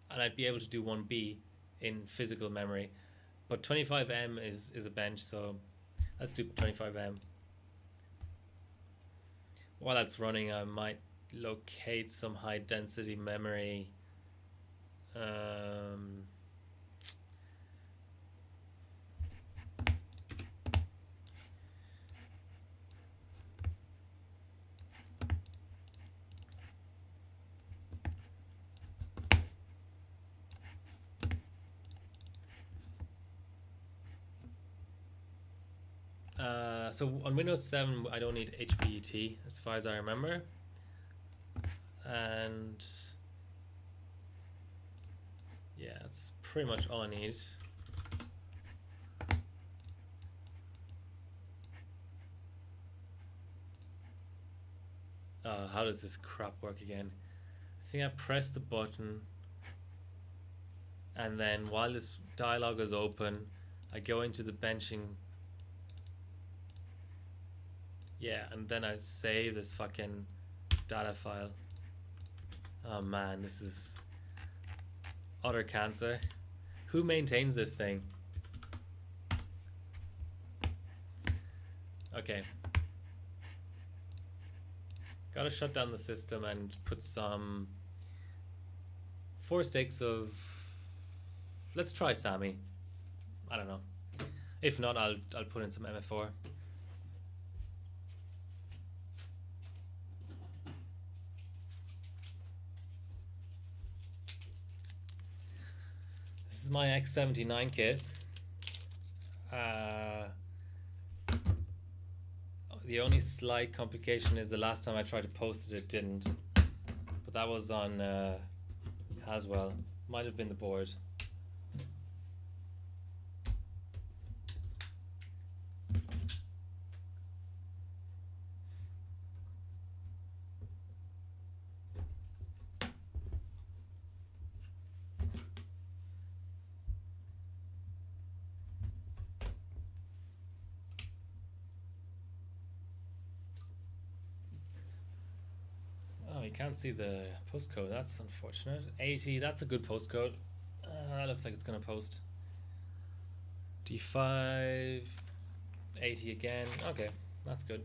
[SPEAKER 1] and I'd be able to do 1B in physical memory. But 25M is a bench, so let's do 25M. While that's running, I might locate some high density memory. So on Windows 7, I don't need HBET as far as I remember. And yeah, that's pretty much all I need. How does this crap work again? I think I press the button, and then while this dialog is open, I go into the benching. Yeah, and then I save this fucking data file. Oh man, this is utter cancer. Who maintains this thing? Okay. Gotta shut down the system and put some 4 sticks of. Let's try Sammy. I don't know. If not, I'll put in some MF4. This is my X79 kit. The only slight complication is the last time I tried to post it, it didn't. But that was on Haswell. Might have been the board. Oh, you can't see the postcode. That's unfortunate. 80, that's a good postcode. That looks like it's going to post. D5, 80 again. Okay, that's good.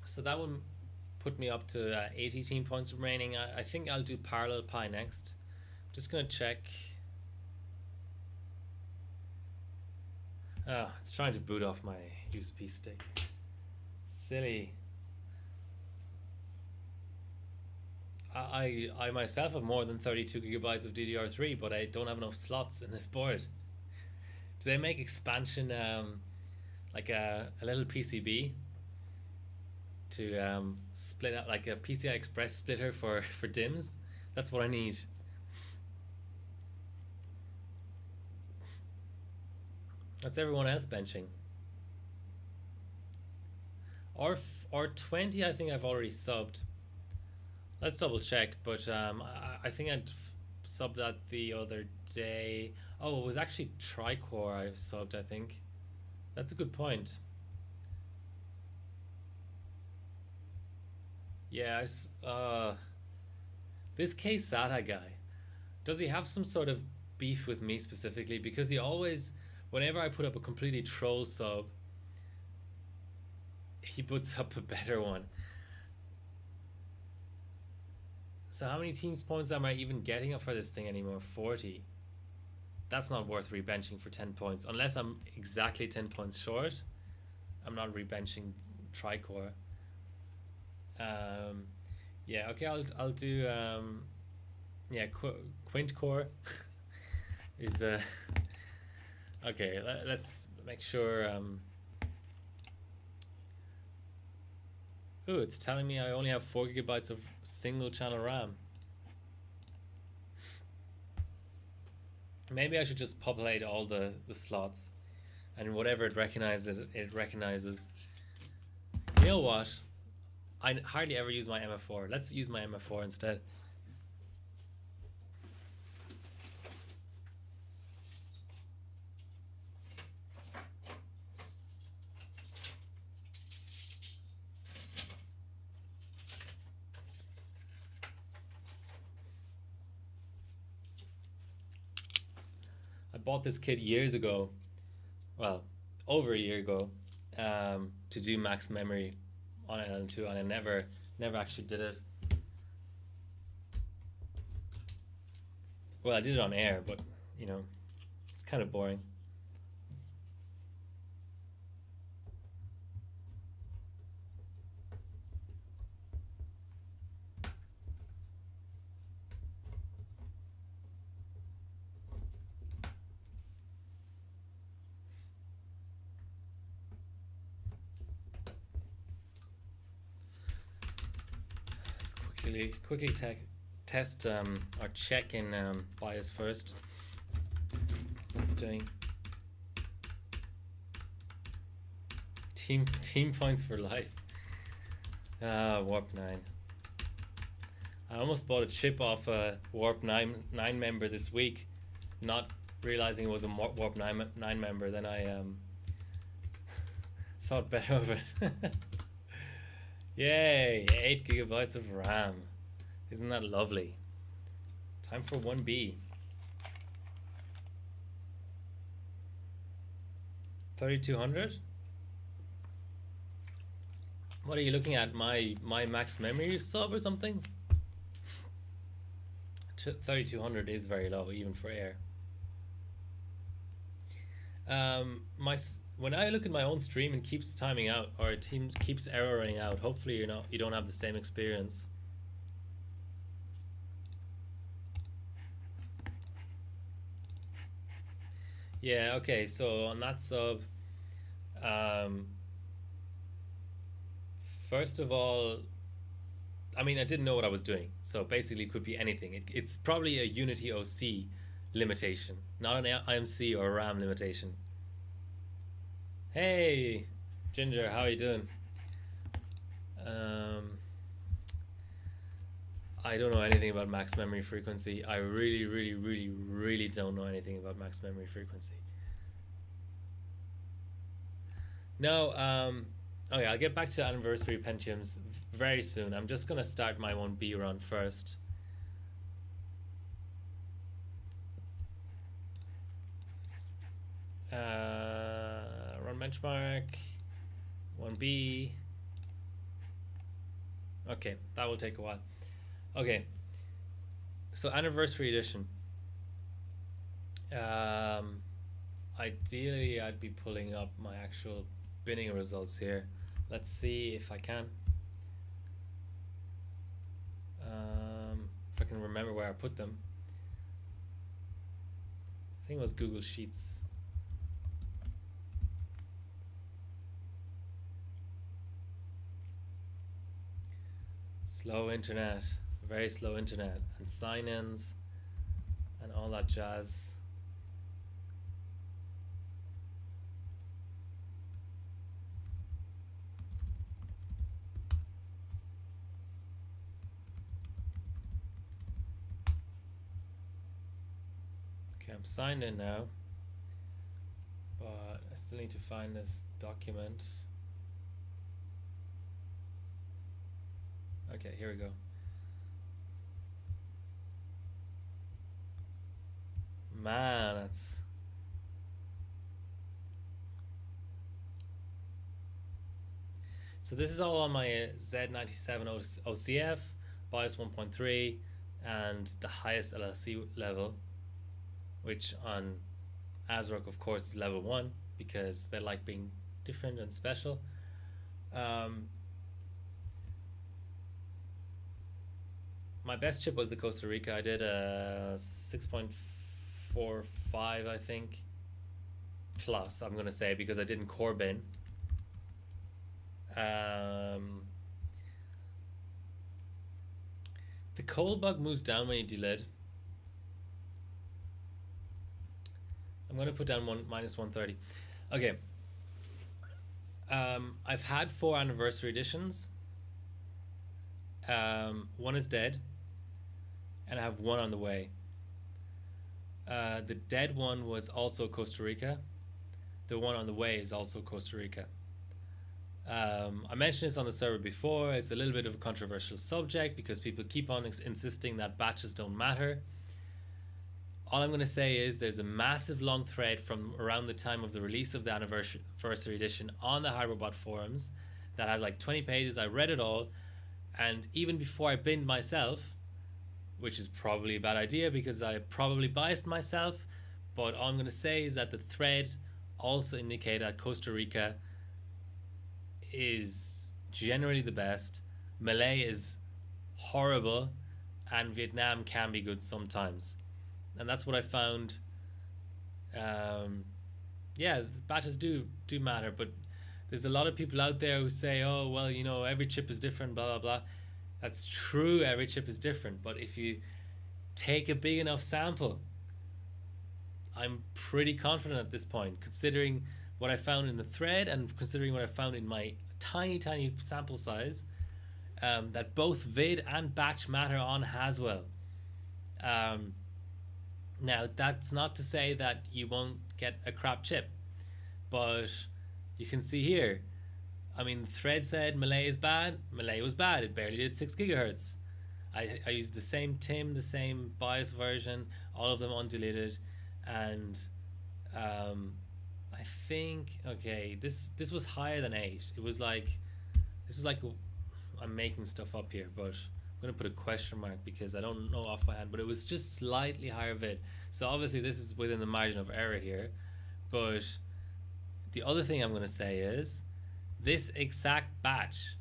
[SPEAKER 1] So that one put me up to 80 team points remaining. I think I'll do parallel pi next. Just gonna check. Oh, it's trying to boot off my USB stick. Silly. I myself have more than 32 gigabytes of DDR3, but I don't have enough slots in this board. Do they make expansion like a little PCB to split out, like a PCI Express splitter for DIMMs? That's what I need. That's everyone else benching. Or 20, I think I've already subbed. Let's double check, but I think I'd subbed that the other day. Oh, it was actually Tricore I subbed, I think. That's a good point. Yeah, this K-SATA guy, does he have some sort of beef with me specifically? Because he always, whenever I put up a completely troll sub, he puts up a better one. So how many teams points am I even getting up for this thing anymore? 40. That's not worth rebenching for 10 points. Unless I'm exactly 10 points short, I'm not rebenching Tricore. Yeah, okay, I'll do yeah, Quint Core is okay, let's make sure ooh, it's telling me I only have 4 gigabytes of single channel RAM. Maybe I should just populate all the slots, and whatever it recognizes, it recognizes. You know what? I hardly ever use my MF4. Let's use my MF4 instead. I bought this kit years ago. Well, over a year ago, to do max memory on LN2, and I never actually did it. Well, I did it on air, but you know, it's kind of boring. quickly test or check in bias first. What's doing? Team points for life. Warp 9. I almost bought a chip off a Warp 9 member this week, not realizing it was a Warp 9 member. Then I thought better of it. Yay! 8 gigabytes of RAM. Isn't that lovely? Time for 1B. 3200? What are you looking at? My max memory sub or something? 3200 is very low, even for air. When I look at my own stream and keeps timing out, or it keeps erroring out, hopefully you don't have the same experience. Yeah, okay, so on that sub, first of all, I mean, I didn't know what I was doing, so basically it could be anything. It's probably a Unity OC limitation, not an IMC or RAM limitation. Hey, Ginger, how are you doing? I don't know anything about max memory frequency. I really don't know anything about max memory frequency. No, okay, I'll get back to anniversary Pentiums very soon. I'm just gonna start my 1B run first. Run benchmark 1B. Okay, that will take a while. Okay, so anniversary edition. Ideally, I'd be pulling up my actual binning results here. Let's see if I can. If I can remember where I put them. I think it was Google Sheets. Slow internet, very slow internet, and sign-ins and all that jazz. Okay, I'm signed in now, but I still need to find this document. Okay, here we go. Man, that's... So this is all on my Z97 OCF, BIOS 1.3, and the highest LLC level, which on ASRock, of course, is level 1, because they like being different and special. My best chip was the Costa Rica. I did a 6.45, I think, plus, I'm gonna say, because I didn't core bin. The cold bug moves down when you delid. I'm gonna put down minus 130. Okay. I've had 4 anniversary editions. One is dead, and I have 1 on the way. The dead one was also Costa Rica. The one on the way is also Costa Rica. I mentioned this on the server before. It's a little bit of a controversial subject because people keep on insisting that batches don't matter. All I'm going to say is there's a massive long thread from around the time of the release of the anniversary edition on the Hybridbot forums that has like 20 pages. I read it all, and even before I binned myself, which is probably a bad idea because I probably biased myself, but all I'm going to say is that the thread also indicated that Costa Rica is generally the best, Malay is horrible, and Vietnam can be good sometimes. And that's what I found. Yeah, batches do matter, but there's a lot of people out there who say, oh, well, you know, every chip is different, blah, blah, blah. That's true, every chip is different, but if you take a big enough sample, I'm pretty confident at this point, considering what I found in the thread and considering what I found in my tiny, tiny sample size, that both vid and batch matter on Haswell. Um, Now, that's not to say that you won't get a crap chip, but you can see here. I mean, the thread said Malay is bad. Malay was bad. It barely did 6 gigahertz. I used the same TIM, the same BIOS version, all of them undeleted, and um, I think okay, this was higher than 8. It was like this was like I'm making stuff up here, but I'm gonna put a question mark because I don't know off my hand, but it was just slightly higher vid. So obviously this is within the margin of error here, but the other thing I'm gonna say is this exact batch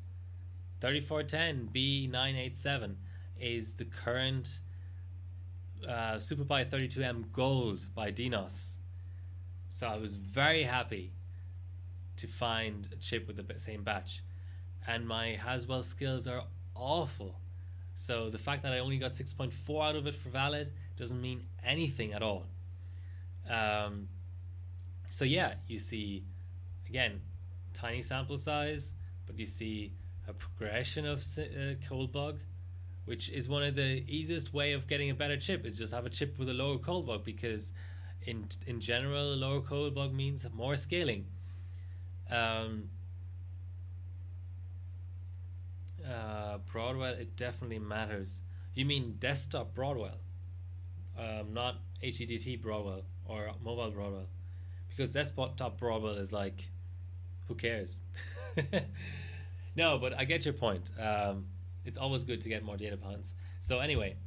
[SPEAKER 1] 3410 B987 is the current SuperPi 32M Gold by Dinos. So I was very happy to find a chip with the same batch, and my Haswell skills are awful. So the fact that I only got 6.4 out of it for valid doesn't mean anything at all. Um, so yeah, you see, again, tiny sample size, but you see a progression of cold bug, which is one of the easiest way of getting a better chip is just have a chip with a lower cold bug because in general a lower cold bug means more scaling. Um, Broadwell, it definitely matters. You mean desktop Broadwell, not HEDT Broadwell or mobile Broadwell, because desktop Broadwell is like, who cares? No, but I get your point. It's always good to get more data points. So anyway,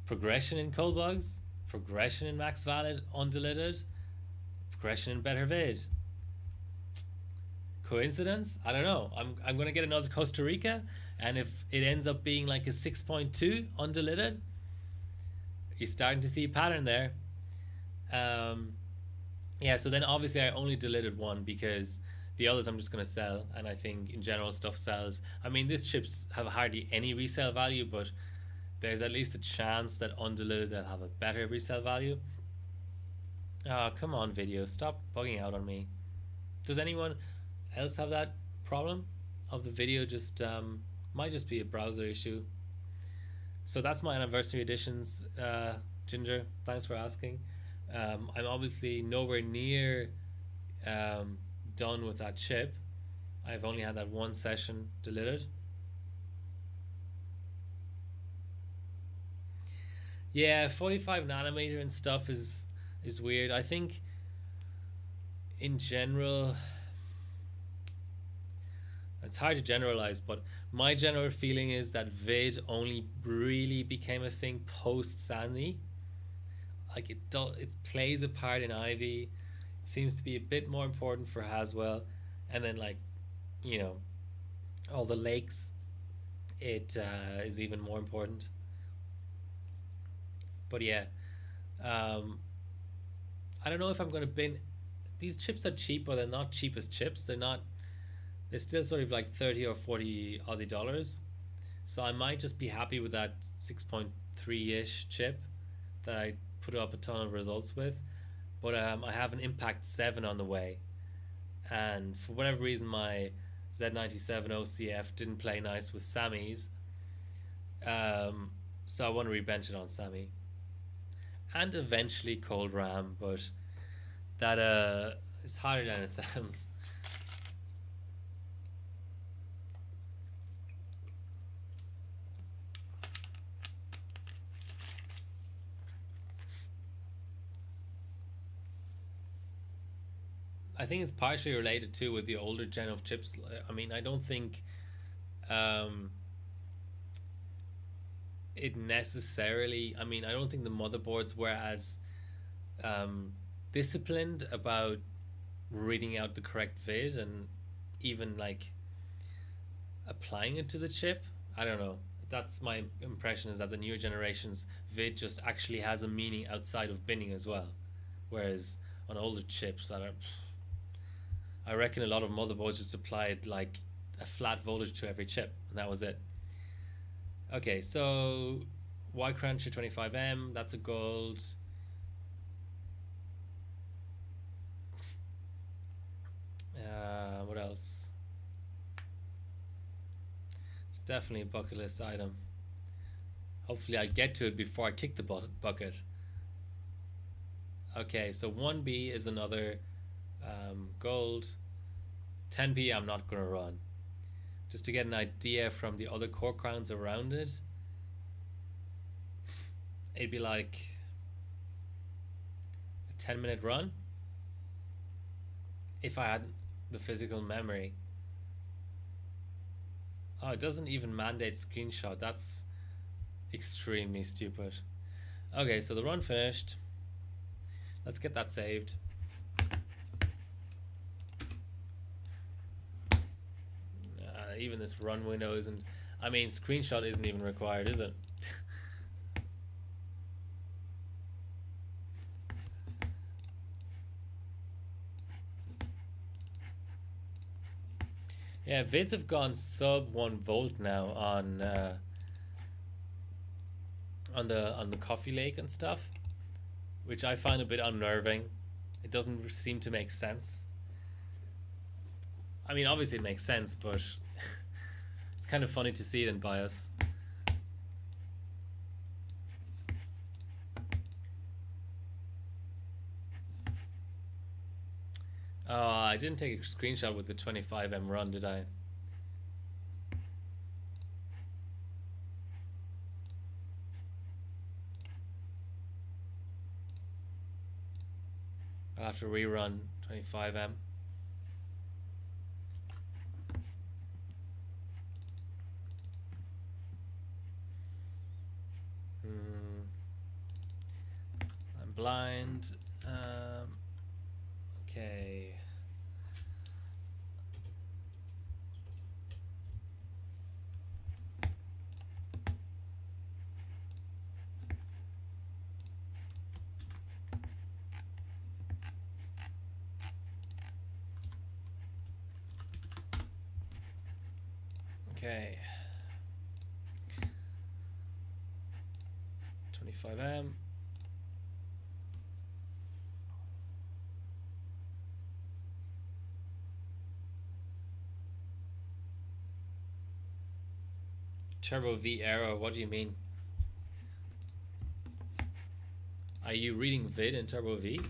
[SPEAKER 1] progression in cold bugs, progression in max valid undeleted, progression in better vid. Coincidence? I don't know. I'm gonna get another Costa Rica, and if it ends up being like a 6.2 undeleted, you're starting to see a pattern there. Um, yeah. So then obviously I only deleted one because the others I'm just gonna sell, and I think in general stuff sells. I mean, these chips have hardly any resale value, but there's at least a chance that undeleted they'll have a better resale value. Oh, come on, video. Stop bugging out on me. Does anyone else have that problem of the video just might just be a browser issue? So that's my anniversary editions, Ginger. Thanks for asking. I'm obviously nowhere near um, done with that chip. I've only had that one session deleted. Yeah, 45 nanometer and stuff is weird. I think in general, it's hard to generalize, but my general feeling is that vid only really became a thing post Sandy. Like it plays a part in Ivy. It seems to be a bit more important for Haswell, and then like you know all the lakes. It is even more important. But yeah, um, I don't know if I'm gonna bin. These chips are cheap, but they're not cheap as chips. They're not. They're still sort of like 30 or 40 Aussie dollars. So I might just be happy with that 6.3 ish chip that I put up a ton of results with. But I have an Impact 7 on the way. And for whatever reason, my Z97 OCF didn't play nice with Sammy's. Um, so I want to rebench it on Sammy. And eventually Cold Ram, but that is harder than it sounds. I think it's partially related too with the older gen of chips. I mean, I don't think um, it necessarily. I mean, I don't think the motherboards were as um, disciplined about reading out the correct vid and even like applying it to the chip. I don't know. That's my impression is that the newer generations vid just actually has a meaning outside of binning as well, whereas on older chips that are, I reckon a lot of motherboards just applied like a flat voltage to every chip, and that was it. Okay, so Y cruncher 25M, that's a gold. What else? It's definitely a bucket list item. Hopefully I get to it before I kick the bucket. Okay, so 1B is another gold. 10B I'm not going to run. Just to get an idea from the other core crowns around it, it'd be like a 10-minute run if I had the physical memory. Oh, it doesn't even mandate screenshot. That's extremely stupid. Okay, so the run finished. Let's get that saved. Even this run window isn't. I mean, screenshot isn't even required, is it? Yeah, vids have gone sub 1 volt now on the coffee lake and stuff, which I find a bit unnerving. It doesn't seem to make sense. I mean, obviously it makes sense, but it's kind of funny to see it in bias. Oh, I didn't take a screenshot with the 25M run, did I? I'll have to rerun 25M. I'm blind. Okay. Okay. 25M. Turbo V error, what do you mean? Are you reading vid in Turbo V?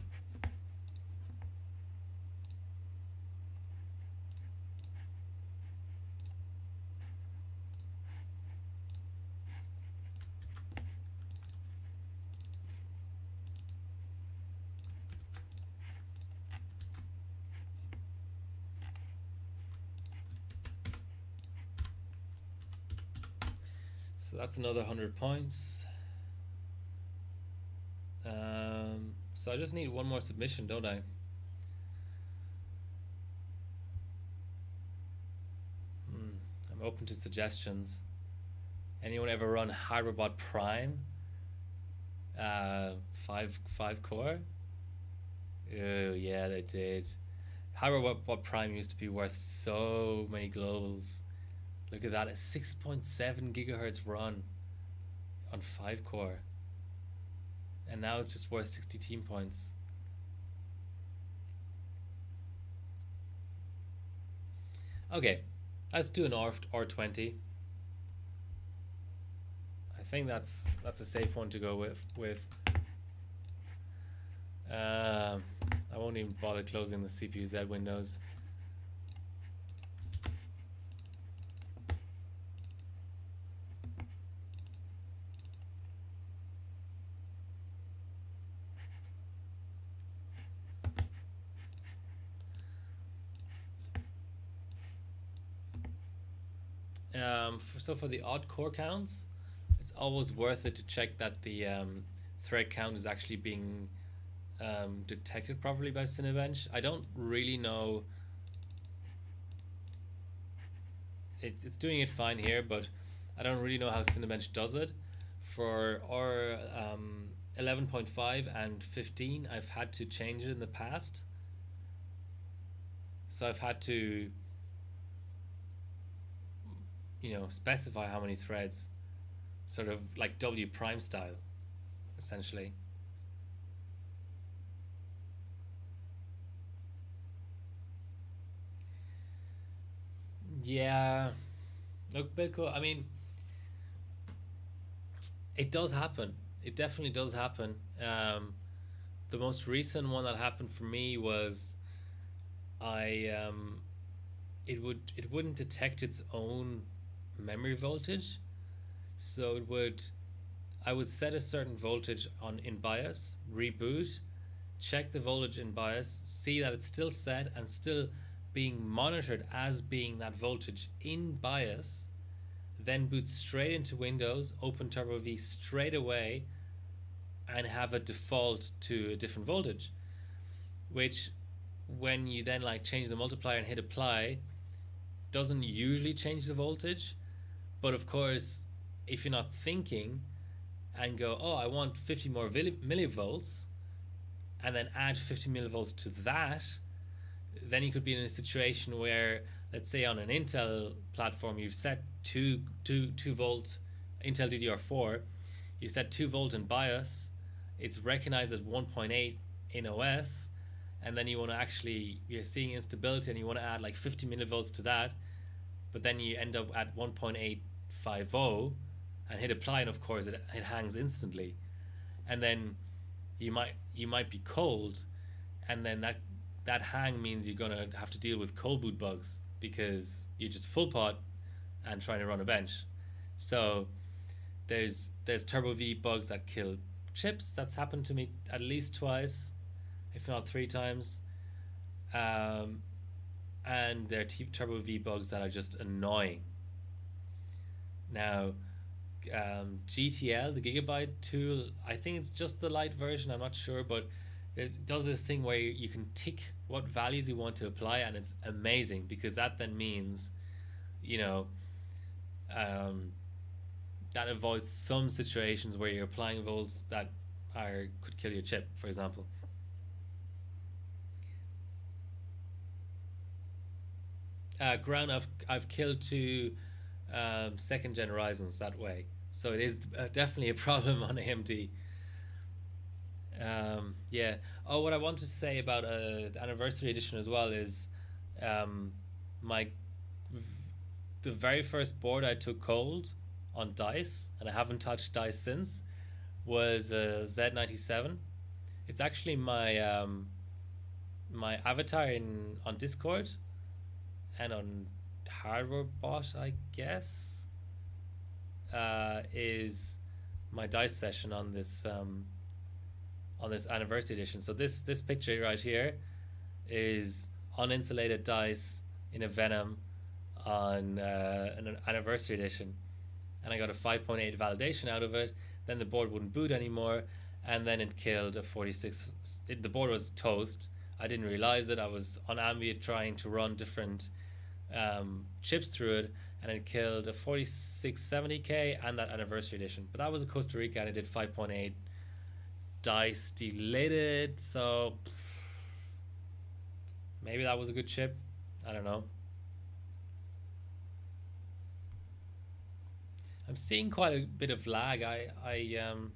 [SPEAKER 1] So that's another 100 points. So I just need one more submission, don't I? I'm open to suggestions. Anyone ever run Hyperbot Prime? 5 core? Oh yeah, they did. Hyperbot Prime used to be worth so many globals. Look at that, a 6.7 gigahertz run on 5 core. And now it's just worth 60 team points. Okay, let's do an R20. I think that's a safe one to go with. I won't even bother closing the CPU Z windows. So for the odd core counts, it's always worth it to check that the thread count is actually being detected properly by Cinebench. I don't really know. It's doing it fine here, but I don't really know how Cinebench does it. For our 11.5 and 15, I've had to change it in the past. So I've had to, specify how many threads. sort of like W prime style, essentially. Yeah. Look, Bilko, I mean, it does happen. It definitely does happen. The most recent one that happened for me was I it wouldn't detect its own memory voltage, so it would I would set a certain voltage on in BIOS, reboot, check the voltage in BIOS, see that it's still set and still being monitored as being that voltage in BIOS, then boot straight into Windows, open Turbo V straight away, and have a default to a different voltage. Which, when you then like change the multiplier and hit apply, doesn't usually change the voltage. But of course, if you're not thinking and go, oh, I want 50 more millivolts, and then add 50 millivolts to that, then you could be in a situation where, let's say on an Intel platform, you've set 2 volt Intel DDR4, you set 2 volt in BIOS, it's recognized as 1.8 in OS, and then you want to actually, you're seeing instability and you want to add like 50 millivolts to that, but then you end up at 1.850 and hit apply, and of course it hangs instantly. And then you might be cold, and then that hang means you're gonna have to deal with cold boot bugs because you're just full pot and trying to run a bench. So there's turbo V bugs that kill chips. That's happened to me at least twice, if not 3 times. Um, and there are turbo V bugs that are just annoying. Now, GTL, the Gigabyte tool, I think it's just the light version. I'm not sure, but it does this thing where you can tick what values you want to apply, and it's amazing because that then means, you know, um, that avoids some situations where you're applying volts that are could kill your chip, for example. Ground, I've killed 2 second gen Ryzen's that way, so it is definitely a problem on AMD. Yeah. Oh, what I want to say about the anniversary edition as well is, um, my the very first board I took cold on dice, and I haven't touched dice since, was a Z97. It's actually my avatar in on Discord and on Hardware Bot, I guess, is my dice session on this anniversary edition. So this picture right here is uninsulated dice in a Venom on an anniversary edition, and I got a 5.8 validation out of it. Then the board wouldn't boot anymore, and then it killed a 46. The board was toast. I didn't realize it. I was on ambient trying to run different chips through it, and it killed a 4670K and that anniversary edition. But that was a Costa Rica, and it did 5.8 dice delated. So maybe that was a good chip. I don't know. I'm seeing quite a bit of lag. I'm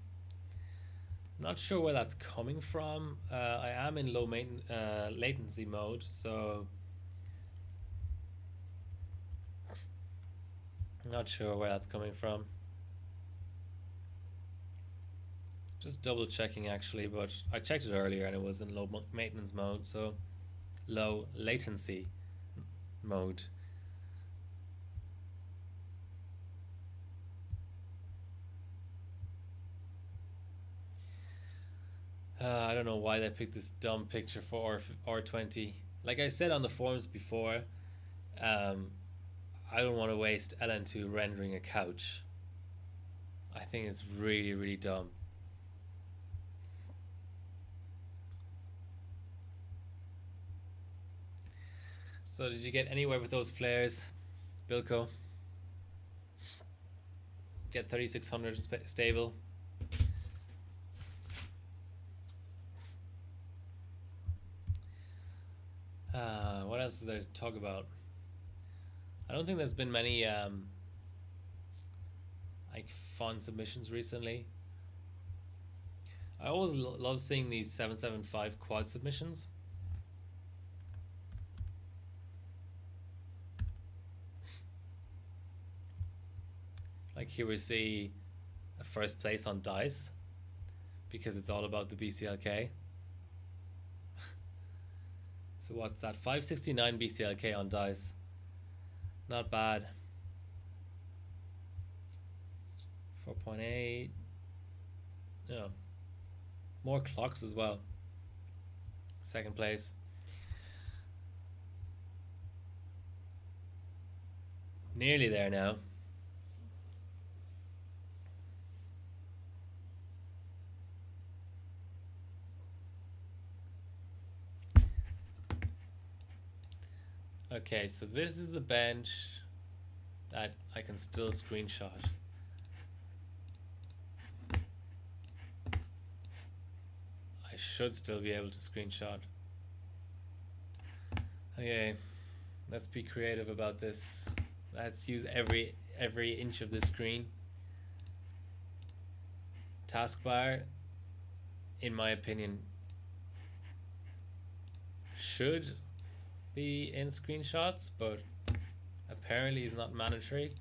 [SPEAKER 1] not sure where that's coming from. I am in low latency mode, so I'm not sure where that's coming from. Just double checking actually, but I checked it earlier and it was in low maintenance mode, so low latency mode. I don't know why they picked this dumb picture for R20. Like I said on the forums before, um, I don't want to waste LN2 rendering a couch. I think it's really, really dumb. So, did you get anywhere with those flares, Bilko? Get 3600 stable? What else is there to talk about? I don't think there's been many. like fun submissions recently. I always love seeing these 775 quad submissions. Like here we see a first place on dice because it's all about the BCLK. So what's that? 569 BCLK on dice. Not bad. 4.8. Yeah. More clocks as well. Second place. Nearly there now. Okay, so this is the bench that I can still screenshot. I should still be able to screenshot. Okay, let's be creative about this. Let's use every inch of the screen. Taskbar, in my opinion, should be in screenshots, but apparently is not mandatory.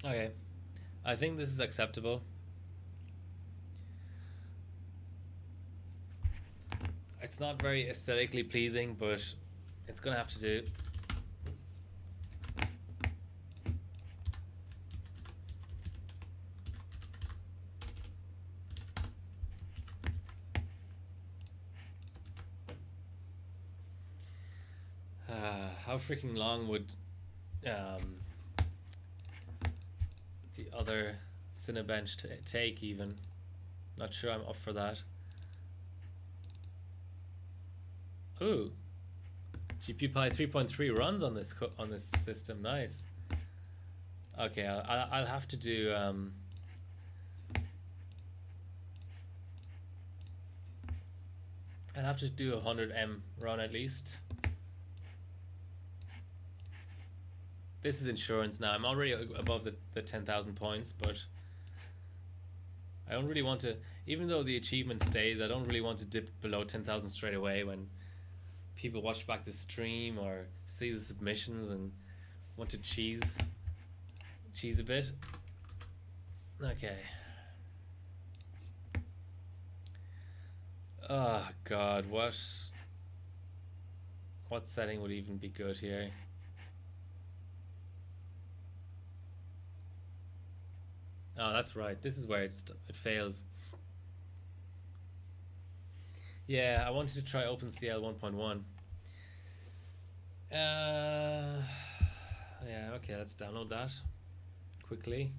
[SPEAKER 1] Okay, I think this is acceptable. It's not very aesthetically pleasing, but it's gonna have to do. How freaking long would the other Cinebench take even? Not sure I'm up for that. Ooh, GPU Pi 3.3 runs on this system. Nice. Okay, I'll have to do I'll have to do a 100M run at least. This is insurance now. I'm already above the 10,000 points, but I don't really want to, even though the achievement stays, I don't really want to dip below 10,000 straight away when people watch back the stream or see the submissions and want to cheese a bit. Okay. Oh god, what setting would even be good here? Oh, that's right. This is where it fails. Yeah, I wanted to try OpenCL 1.1. Yeah, okay, let's download that quickly.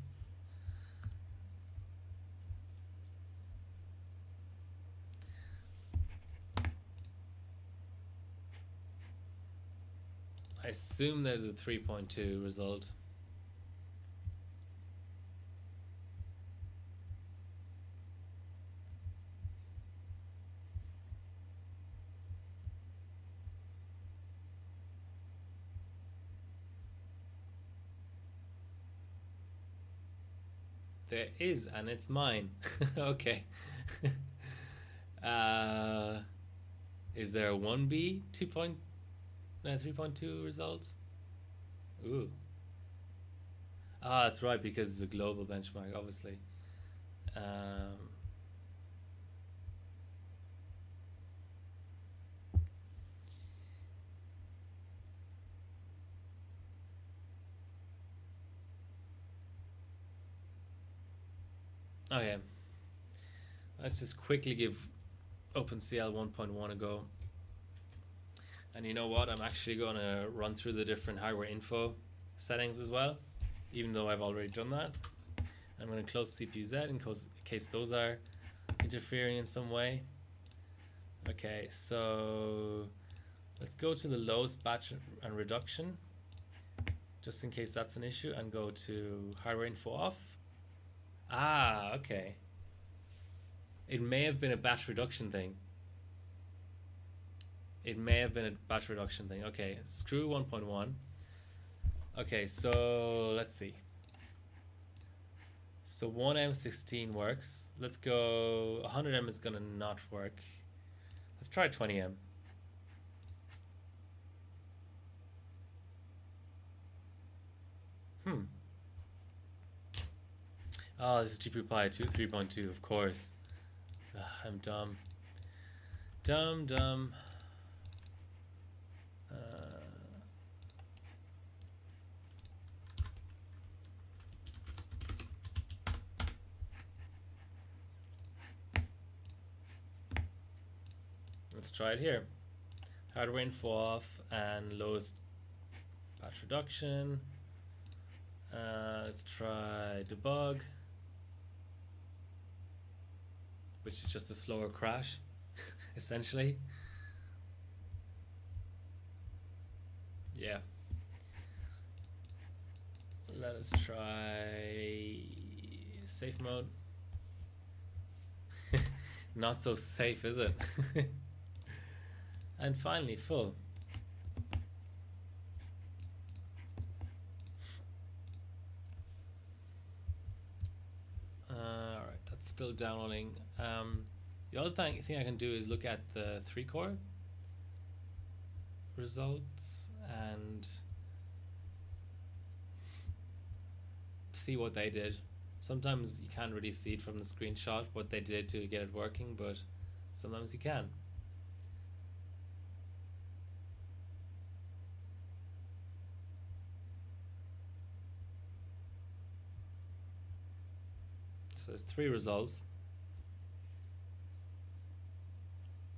[SPEAKER 1] I assume there's a 3.2 result. There is, and it's mine. Okay. Is there a 1B 3.2 result? Ooh. Ah, that's right, because it's a global benchmark, obviously. Okay. Let's just quickly give OpenCL 1.1 a go. And you know what? I'm actually going to run through the different hardware info settings as well, even though I've already done that. I'm going to close CPU Z in case those are interfering in some way. Okay, so let's go to the lowest batch and reduction, just in case that's an issue, and go to hardware info off. Ah, okay. It may have been a batch reduction thing. It may have been a batch reduction thing. Okay, screw 1.1. Okay, so let's see. So 1M16 works. Let's go. 100M is gonna not work. Let's try 20M. Hmm. Oh, this is GPU Pi 2 3.2, of course. Ugh, I'm dumb. Dumb. Uh, let's try it here. Hardware info off and lowest batch reduction. Let's try debug, which is just a slower crash, essentially. Yeah. Let us try safe mode. Not so safe, is it? And finally, full. Alright, that's still downloading. The other thing I can do is look at the 3-core results and see what they did. Sometimes you can't really see it from the screenshot what they did to get it working, but sometimes you can. So there's 3 results.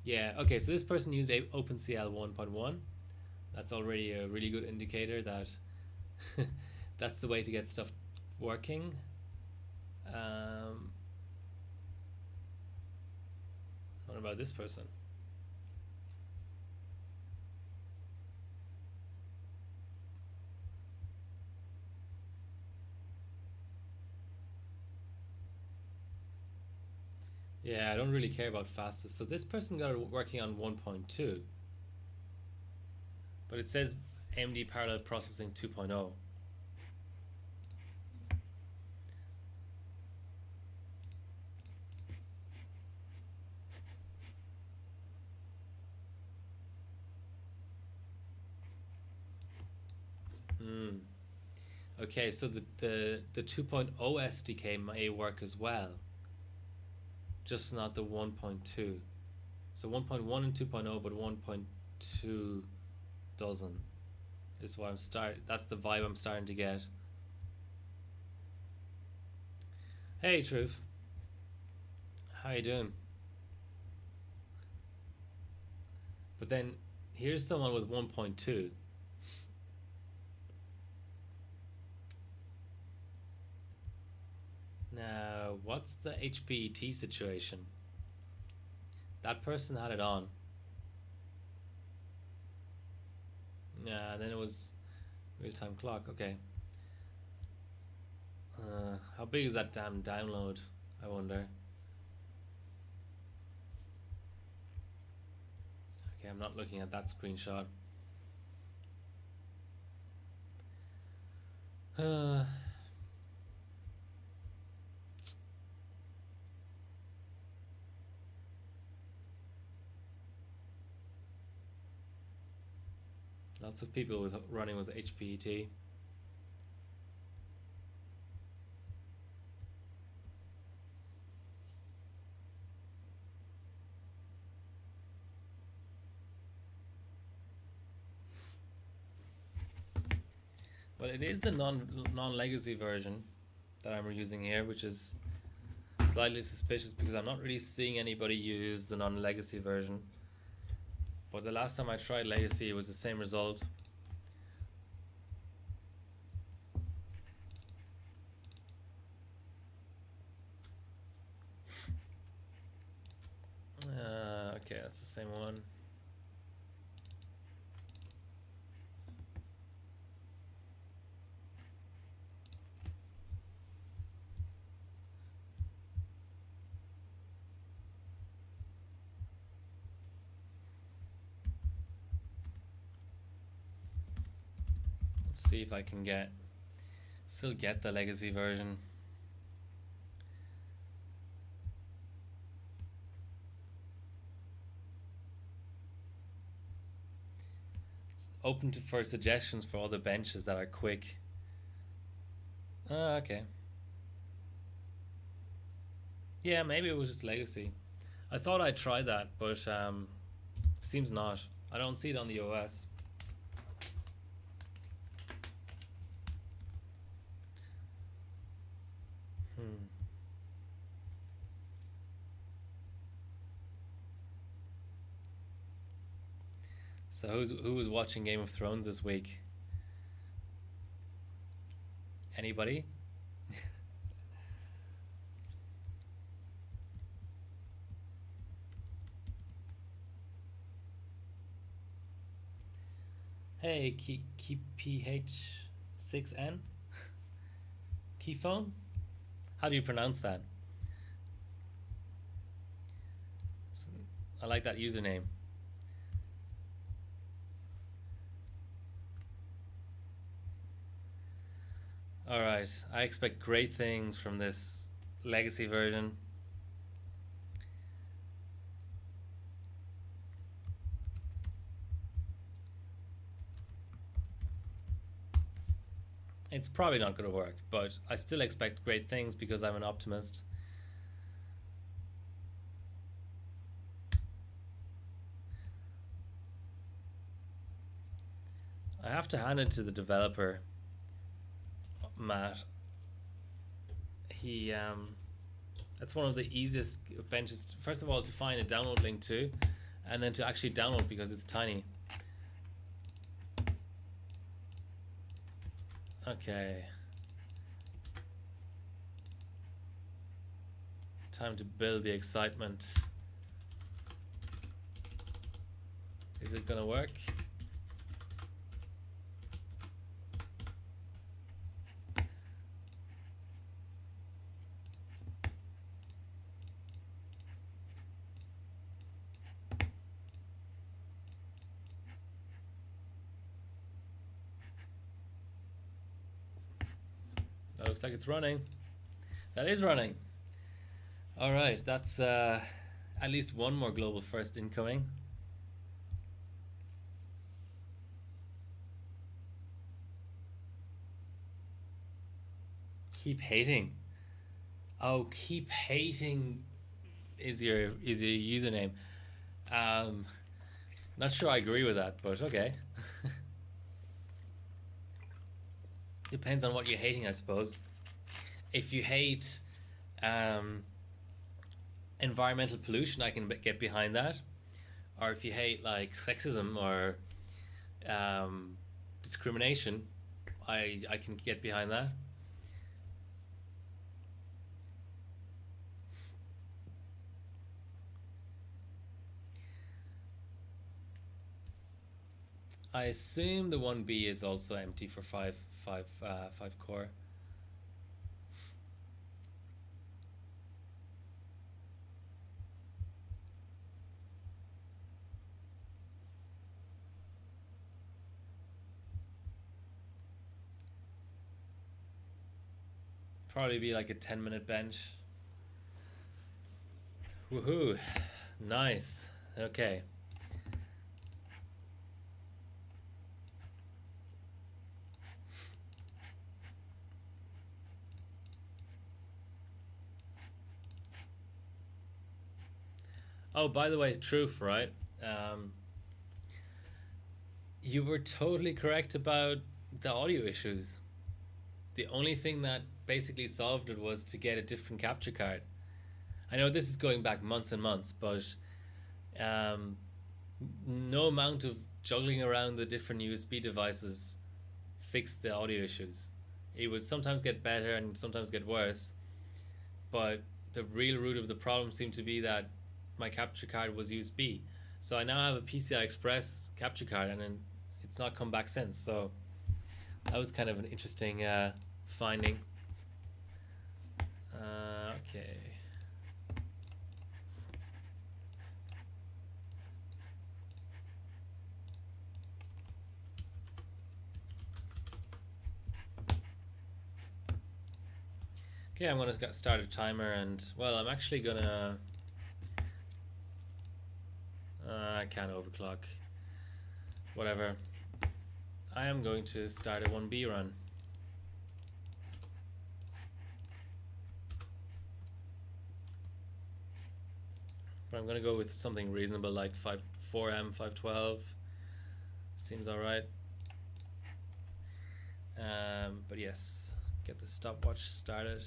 [SPEAKER 1] Yeah, okay, so this person used OpenCL 1.1. That's already a really good indicator that that's the way to get stuff working. What about this person? Yeah, I don't really care about fastest. So this person got it working on 1.2, but it says AMD parallel processing 2.0. Okay, so the 2.0 SDK may work as well, just not the 1.2. So 1.1 and 2.0, but 1.2 doesn't. Is what that's the vibe I'm starting to get. Hey, Truth. How you doing? But then here's someone with 1.2. Now, what's the HPT situation? That person had it on. Yeah, then it was real-time clock. Okay. How big is that damn download? I wonder. Okay, I'm not looking at that screenshot. Lots of people running with HPT. Well, it is the non-legacy version that I'm using here, which is slightly suspicious because I'm not really seeing anybody use the non-legacy version. But the last time I tried legacy, it was the same result. Okay, that's the same one. see if I can still get the legacy version. It's open for suggestions for other benches that are quick. Okay. Yeah, maybe it was just legacy. I thought I'd try that, but seems not. I don't see it on the OS. So who was watching Game of Thrones this week? Anybody? Hey, Keep PH6N? Keyphone? How do you pronounce that? I like that username. Alright, I expect great things from this legacy version. It's probably not going to work, but I still expect great things because I'm an optimist. I have to hand it to the developer, Matt. He that's one of the easiest benches, first of all, to find a download link to, and then to actually download because it's tiny. Okay. Time to build the excitement. Is it gonna work? That looks like it's running. That is running. All right, that's at least one more global first incoming. Keep hating. Oh, keep hating is your username. Not sure I agree with that, but okay. Depends on what you're hating, I suppose. If you hate environmental pollution, I can get behind that. Or if you hate like sexism or discrimination, I can get behind that. I assume the 1B is also empty for five core. Probably be like a 10-minute bench. Woohoo! Nice. Okay. Oh, by the way, truth, right? You were totally correct about the audio issues. The only thing that basically solved it was to get a different capture card. I know this is going back months and months, but no amount of juggling around the different USB devices fixed the audio issues. It would sometimes get better and sometimes get worse, but the real root of the problem seemed to be that my capture card was USB. So I now have a PCI Express capture card, and it's not come back since. So that was kind of an interesting finding. Okay. Okay, I'm gonna start a timer, and well, I'm actually gonna. I can't overclock. Whatever. I am going to start a 1B run. But I'm gonna go with something reasonable like 4M 512. Seems alright. But yes, get the stopwatch started.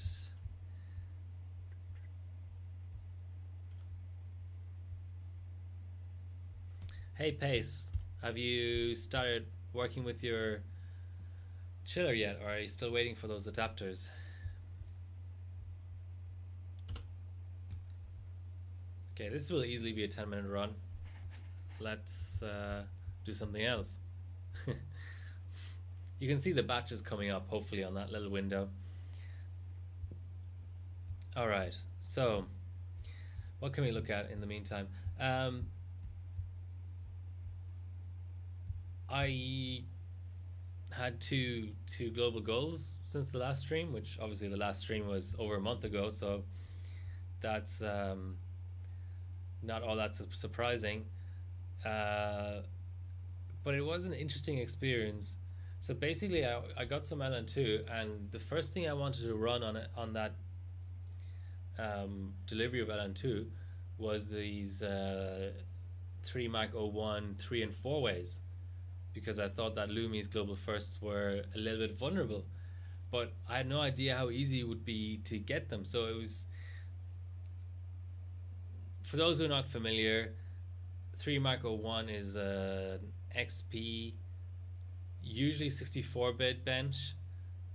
[SPEAKER 1] Hey Pace, have you started working with your chiller yet, or are you still waiting for those adapters? Okay, this will easily be a 10-minute run. Let's do something else. You can see the batches coming up, hopefully, on that little window. Alright, so what can we look at in the meantime? I had two global goals since the last stream, which obviously the last stream was over a month ago, so that's not all that surprising. Uh, but it was an interesting experience. So basically, I got some LN2, and the first thing I wanted to run on that delivery of LN2 was these 3 Mac 01 3 and 4 ways, because I thought that Lumi's global firsts were a little bit vulnerable, but I had no idea how easy it would be to get them. So it was, for those who are not familiar, 3 Mac 01 is an XP, usually 64-bit bench.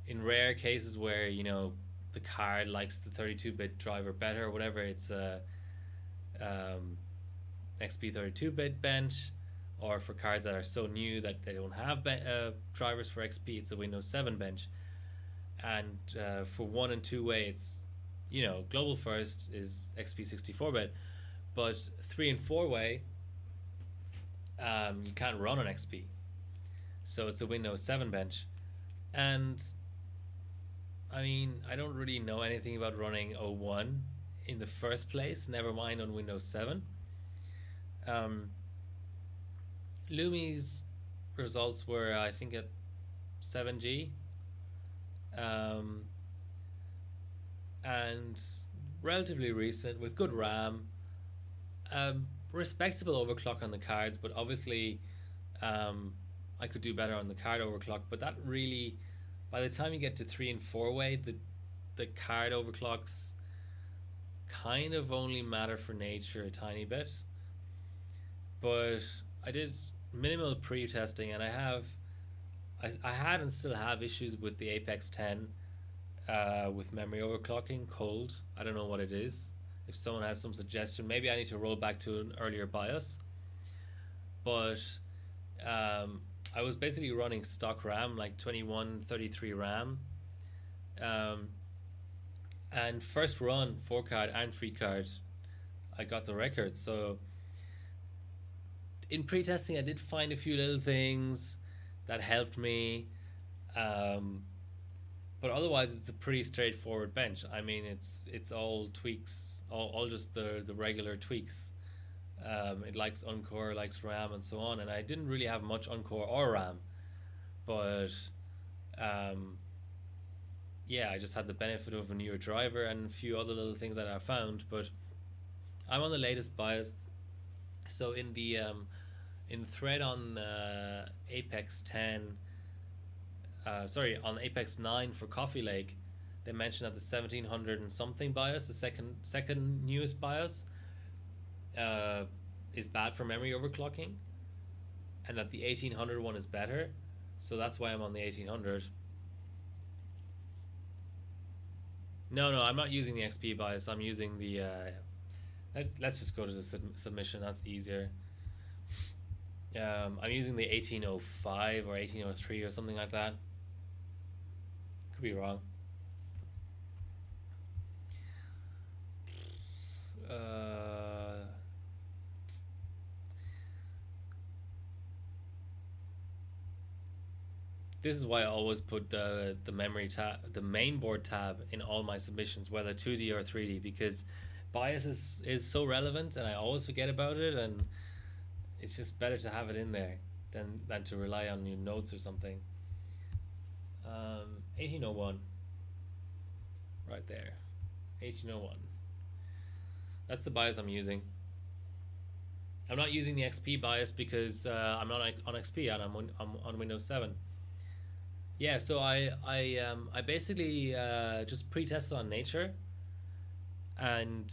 [SPEAKER 1] In rare cases where the card likes the 32-bit driver better or whatever, it's a XP 32-bit bench, or for cards that are so new that they don't have drivers for XP, it's a Windows 7 bench. And for 1 and 2 way, it's global first is XP 64-bit, but 3 and 4 way, you can't run on XP, so it's a Windows 7 bench. And I mean, I don't really know anything about running 01 in the first place, never mind on Windows 7. Lumi's results were, I think, at 7G, and relatively recent with good RAM, respectable overclock on the cards, but obviously I could do better on the card overclock. But that really, by the time you get to 3 and 4 way, the card overclocks kind of only matter for nature a tiny bit. But I did minimal pre-testing, and I had and still have issues with the Apex 10 with memory overclocking cold. I don't know what it is. If someone has some suggestion, maybe I need to roll back to an earlier BIOS. But I was basically running stock RAM, like 2133 RAM. And first run, 4 card and 3 card, I got the record. So in pre-testing, I did find a few little things that helped me. But otherwise, it's a pretty straightforward bench. I mean, it's all tweaks, all just the regular tweaks. It likes Encore, likes RAM, and so on. And I didn't really have much Encore or RAM, but yeah, I just had the benefit of a newer driver and a few other little things that I found. But I'm on the latest BIOS, so in the thread on Apex 10, on Apex 9 for Coffee Lake, they mentioned that the 1700 and something BIOS, the second newest BIOS, is bad for memory overclocking, and that the 1800 one is better. So that's why I'm on the 1800. No, I'm not using the XP BIOS. I'm using the. Let's just go to the submission. That's easier. I'm using the 1805 or 1803 or something like that. Could be wrong. This is why I always put the memory tab, the main board tab, in all my submissions, whether 2D or 3D, because bias is so relevant, and I always forget about it, and it's just better to have it in there than to rely on your notes or something. 1801, right there. 1801. That's the bias I'm using. I'm not using the XP bias because I'm not on XP and I'm on Windows 7. Yeah, so I basically just pre-tested on Nature and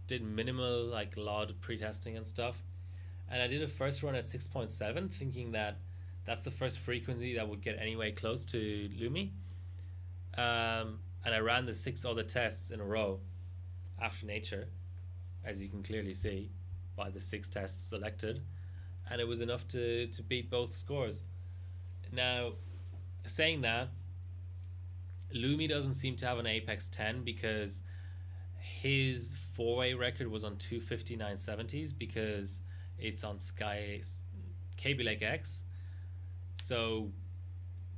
[SPEAKER 1] did minimal like LOD pre-testing and stuff. And I did a first run at 6.7, thinking that that's the first frequency that would get anyway close to Lumi. And I ran the 6 other tests in a row after Nature, as you can clearly see by the 6 tests selected, and it was enough to beat both scores. Now, saying that, Lumi doesn't seem to have an Apex 10 because his four-way record was on 25970s because it's on Sky Kaby Lake X. So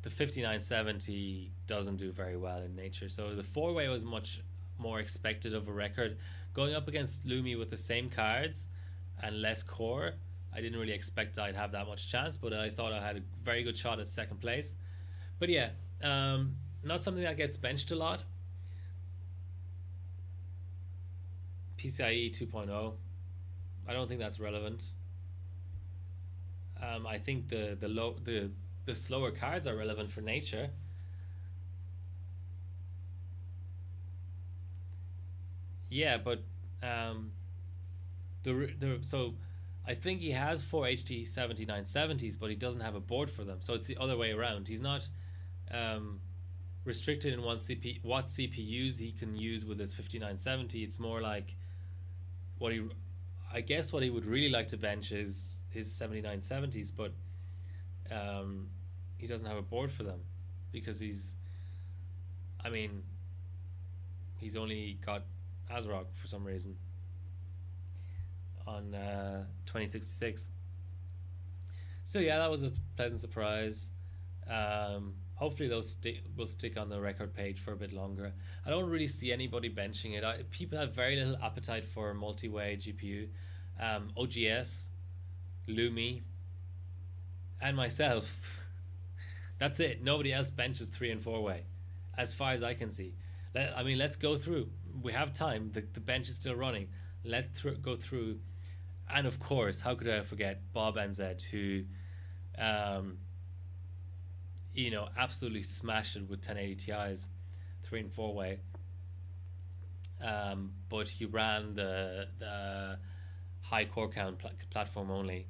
[SPEAKER 1] the 5970 doesn't do very well in Nature. So the four-way was much more expected of a record. Going up against Lumi with the same cards and less core, I didn't really expect I'd have that much chance, but I thought I had a very good shot at second place. But yeah, not something that gets benched a lot. PCIe 2.0, I don't think that's relevant. I think the slower cards are relevant for Nature. Yeah, but um, the so I think he has four HD 7970s, but he doesn't have a board for them. So it's the other way around. He's not um, restricted in what CPUs he can use with his 5970. It's more like what he, I guess, what he would really like to bench is his 7970s, but he doesn't have a board for them because I mean, he's only got ASRock for some reason on 2066. So yeah, that was a pleasant surprise. Hopefully those will stick on the record page for a bit longer. I don't really see anybody benching it. People have very little appetite for multi-way GPU. OGS, Lumi, and myself. That's it. Nobody else benches 3 and 4 way, as far as I can see. I mean, let's go through. We have time. The bench is still running. Go through. And of course, how could I forget Bob NZ, who, um, absolutely smashed it with 1080 Ti's 3 and 4 way. But he ran the high core count platform only.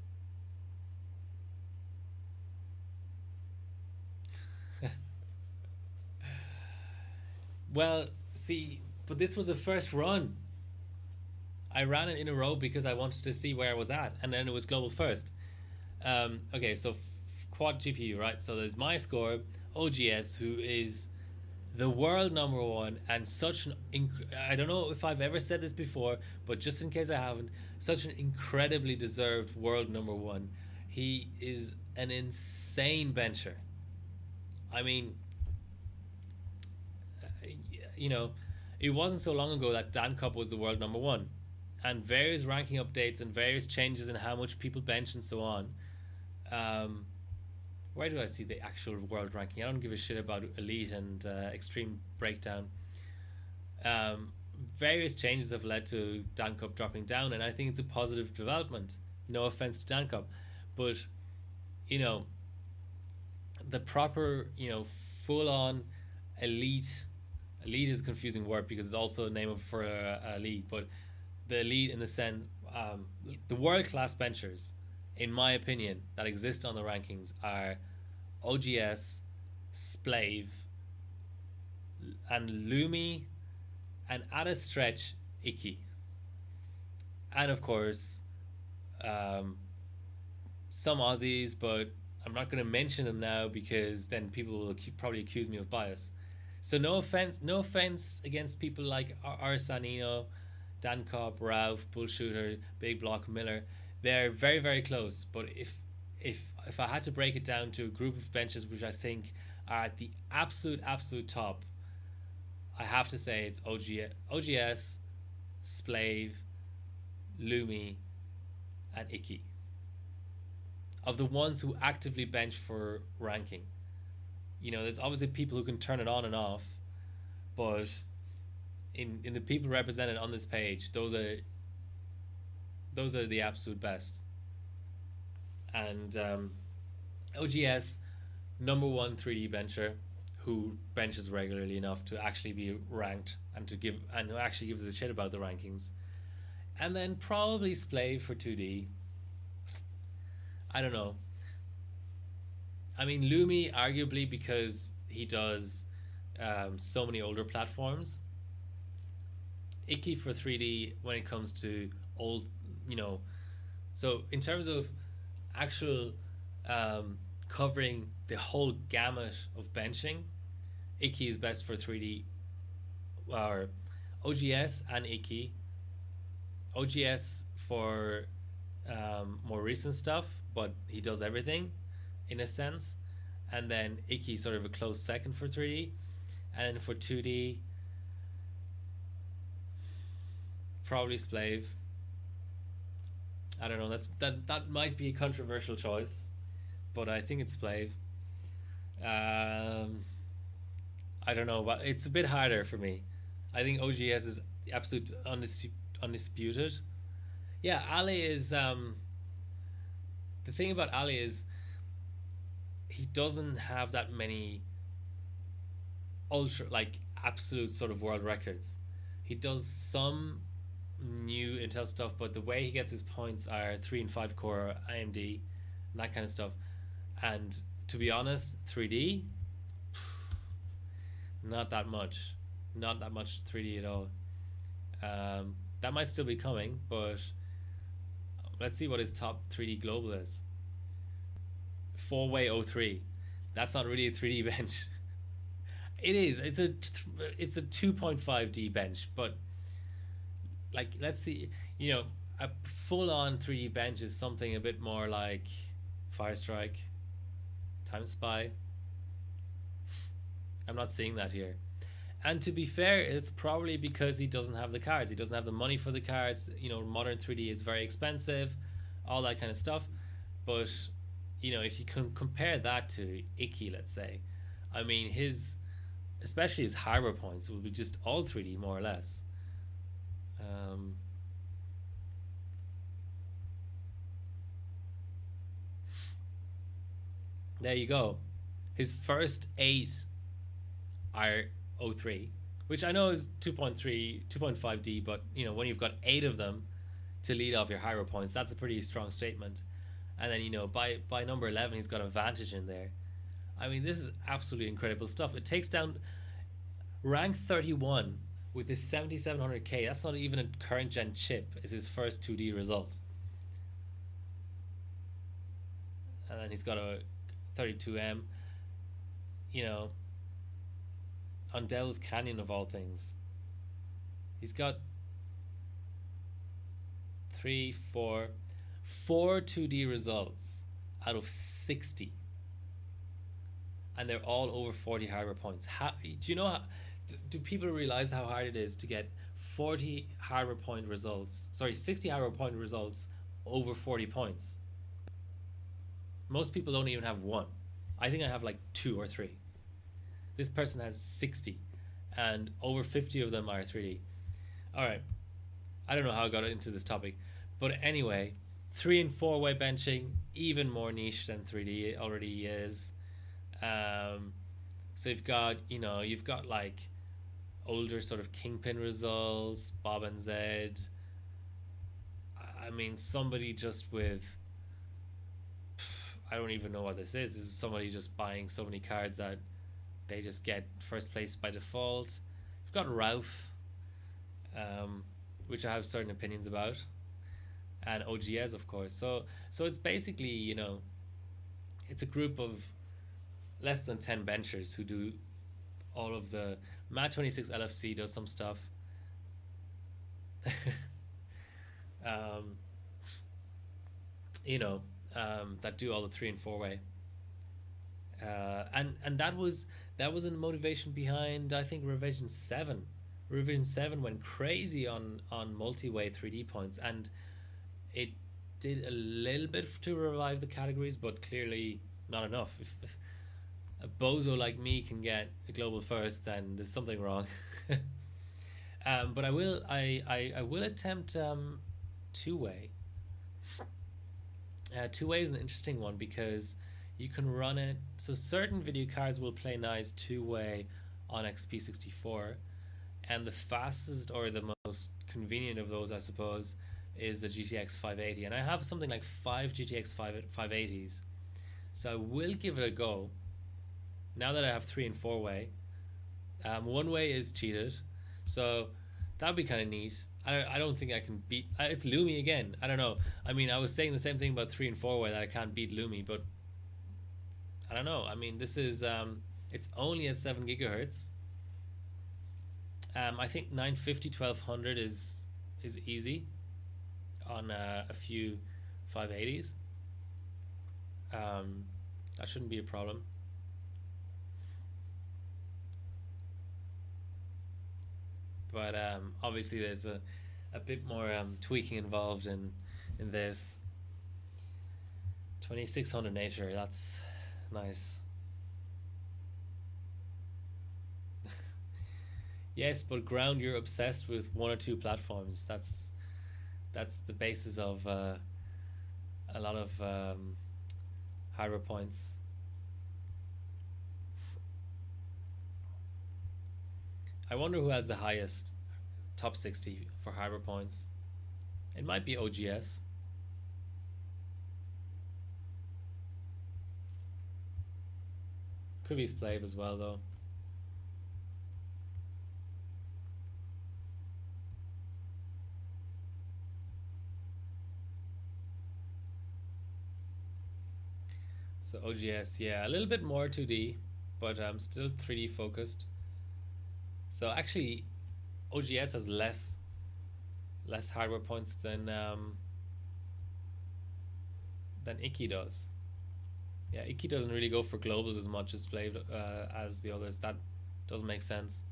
[SPEAKER 1] Well, see, but this was the first run. I ran it in a row because I wanted to see where I was at, and then it was global first. Okay, so quad GPU, right? So there's my score, OGS, who is the world number one, and such an I don't know if I've ever said this before, but just in case I haven't, such an incredibly deserved world number one. He is an insane bencher. I mean, you know, it wasn't so long ago that Dan Cup was the world number one, and various ranking updates and various changes in how much people bench and so on. Um, where do I see the actual world ranking? I don't give a shit about elite and extreme breakdown. Um, Various changes have led to Dan Cup dropping down, and I think it's a positive development. No offense to Dan Cup, but you know, the proper, full on elite. Elite is a confusing word because it's also a name for a league, but the elite in the sense, the world class benchers, in my opinion, that exist on the rankings are OGS, Splave, and Lumi, and at a stretch, Icky. And of course, um, some Aussies, but I'm not going to mention them now because then people will probably accuse me of bias. So no offense against people like Arsanino, Dan Cobb, Ralph, Bullshooter, Big Block, Miller. They're very very close. But if if I had to break it down to a group of benches which I think are at the absolute top, I have to say it's OGS, Splave, Lumi, and Icky. Of the ones who actively bench for ranking, there's obviously people who can turn it on and off, but in the people represented on this page, those are the absolute best. And OGS, number one 3D bencher who benches regularly enough to actually be ranked and who actually gives a shit about the rankings. And then probably Splay for 2D. I don't know. I mean, Lumi arguably because he does so many older platforms. Icky for 3D when it comes to old, you know. So in terms of actual covering the whole gamut of benching, Icky is best for 3D or OGS and Icky. OGS for more recent stuff, but he does everything in a sense. And then Icky sort of a close second for 3D. And then for 2D, probably Splave. I don't know. That might be a controversial choice, but I think it's Splave. Um, I don't know, but it's a bit harder for me. I think OGS is absolute undisputed. Yeah, Ali is. The thing about Ali is he doesn't have that many ultra like absolute sort of world records. He does some new Intel stuff, but the way he gets his points are 3 and 5 core AMD and that kind of stuff. And to be honest, 3D, not that much, not that much 3D at all. That might still be coming, but let's see what his top 3D global is. Four-way O3. That's not really a 3D bench. It is. It's a 2.5D bench, but like let's see, a full-on 3D bench is something a bit more like Firestrike, Time Spy. I'm not seeing that here. And to be fair, it's probably because he doesn't have the cards. He doesn't have the money for the cards. Modern 3D is very expensive, all that kind of stuff. But if you can compare that to Icky, let's say, I mean especially his harbor points will be just all 3D more or less. Um, there you go. His first 8 are O3, which I know is 2.3, 2.5D, but when you've got 8 of them to lead off your harbor points, that's a pretty strong statement. And then by number 11, he's got a Vantage in there. I mean, this is absolutely incredible stuff. It takes down rank 31 with this 7700K. That's not even a current gen chip. Is his first 2D result. And then he's got a 32M. On Devil's Canyon of all things. He's got 4 2D results out of 60. And they're all over 40 harbor points. Do people realize how hard it is to get 40 harbor point results? Sorry, 60 harbor point results over 40 points. Most people don't even have one. I think I have like 2 or 3. This person has 60, and over 50 of them are 3D. All right. I don't know how I got into this topic, but anyway, 3 and 4 way benching, even more niche than 3D already is. So you've got like older sort of Kingpin results, Bob and Zed. I mean, somebody just with, I don't even know what this is. This is somebody just buying so many cards that they just get first place by default. You've got Ralph, which I have certain opinions about, and OGS, of course. So it's basically, it's a group of less than 10 benchers who do all of the Mat 26 LFC does some stuff. um, that do all the 3 and 4 way. And that was a motivation behind, I think, Revision 7. Revision 7 went crazy on multi-way 3D points, and it did a little bit to revive the categories, but clearly not enough. If a bozo like me can get a global first, then there's something wrong. But I will attempt two way. Two way is an interesting one because you can run it. So certain video cards will play nice two way on XP64, and the fastest or the most convenient of those, I suppose, is the GTX 580. And I have something like five GTX 580s, so I will give it a go. Now that I have 3 and 4 way, one way is cheated, so that'd be kind of neat. I don't think I can beat. It's Lumi again. I don't know. I mean, I was saying the same thing about 3 and 4 way that I can't beat Lumi, but I don't know. I mean, this is it's only at 7 gigahertz. I think 950 1200 is easy on a few 580s. Um, that shouldn't be a problem. But obviously, there's a bit more tweaking involved in this. 2600 nature, that's nice. Yes, but ground, you're obsessed with one or two platforms. That's the basis of a lot of hardware points. I wonder who has the highest top 60 for hardware points. It might be OGS. Could be Splave as well, though. So OGS, yeah, a little bit more 2D, but still 3D focused. So actually, OGS has less hardware points than Icky does. Yeah, Icky doesn't really go for globals as much as Splave as the others. That doesn't make sense.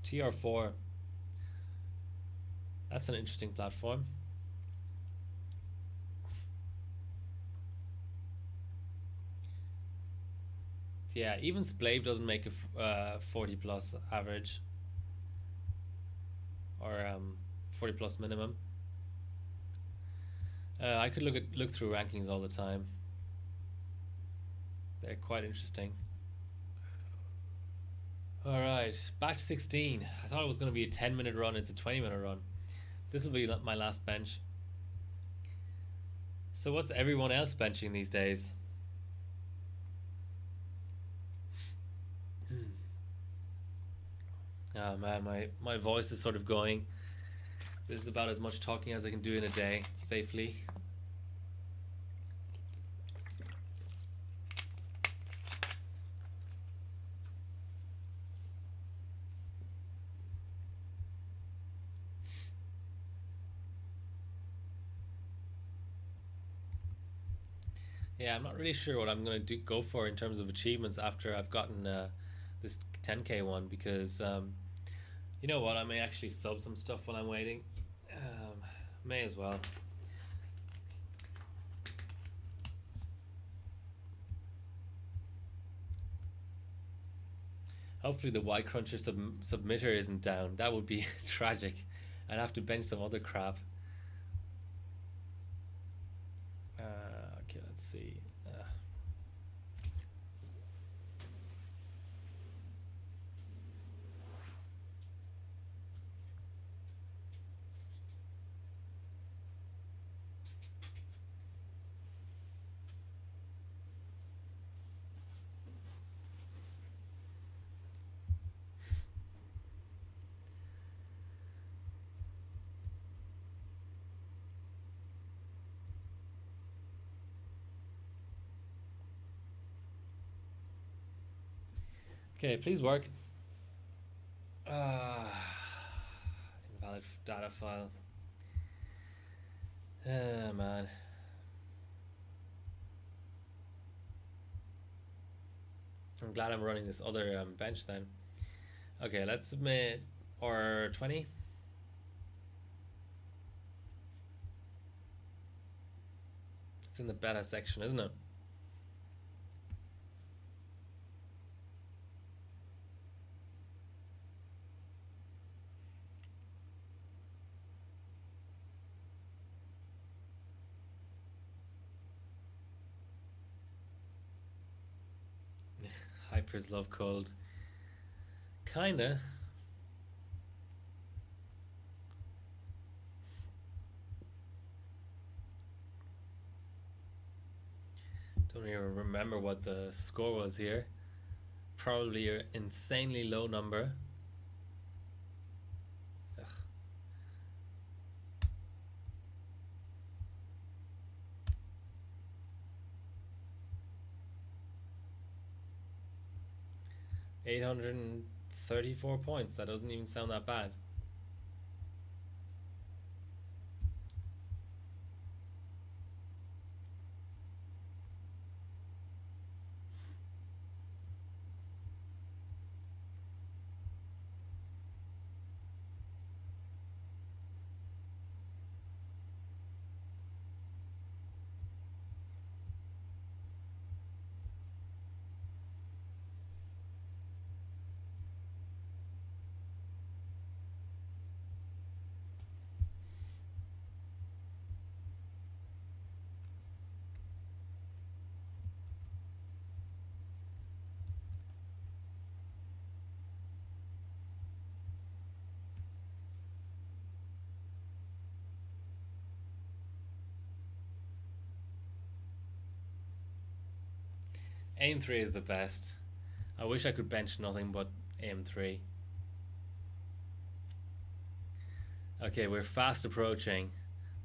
[SPEAKER 1] TR4, that's an interesting platform. Yeah, even Splave doesn't make a 40 plus average or 40 plus minimum. I could look through rankings all the time. They're quite interesting. All right, batch 16. I thought it was going to be a 10-minute run. It's a 20-minute run. This will be my last bench. So what's everyone else benching these days? Oh man, my voice is sort of going. This is about as much talking as I can do in a day safely. Yeah, I'm not really sure what I'm gonna go for in terms of achievements after I've gotten this 10k one because you know what, I may actually sub some stuff while I'm waiting. May as well. Hopefully the Y Cruncher submitter isn't down. That would be tragic. I'd have to bench some other crap. Okay, let's see. Okay, please work. Invalid data file. Oh, man. I'm glad I'm running this other bench then. Okay, let's submit our 20. It's in the beta section, isn't it? Hypers love cold. Kinda. Don't even remember what the score was here. Probably an insanely low number. Ugh. 834 points. That doesn't even sound that bad. Aim 3 is the best. I wish I could bench nothing but aim 3. Okay, we're fast approaching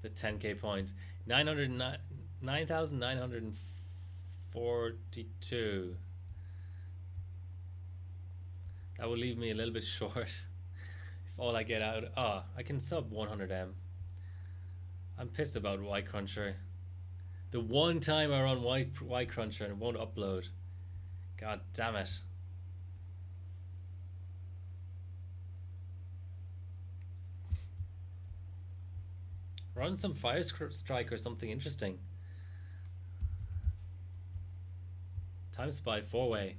[SPEAKER 1] the 10k point. 9,942. That will leave me a little bit short. If all I get out, I can sub 100M. I'm pissed about Y Cruncher. The one time I run Y Cruncher and it won't upload. God damn it. Run some Fire Strike or something interesting. Time Spy 4-way.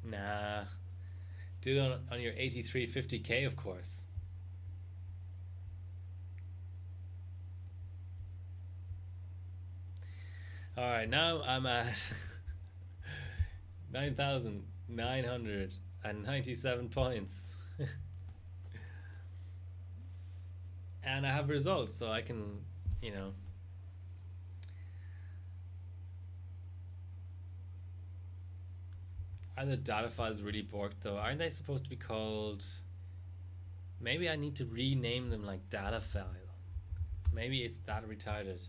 [SPEAKER 1] Nah. Do it on your 8350K, of course. Alright, now I'm at 9,997 points. And I have results, so I can, you know. Are the data files really borked though? Aren't they supposed to be called... Maybe I need to rename them like data file. Maybe it's that retarded.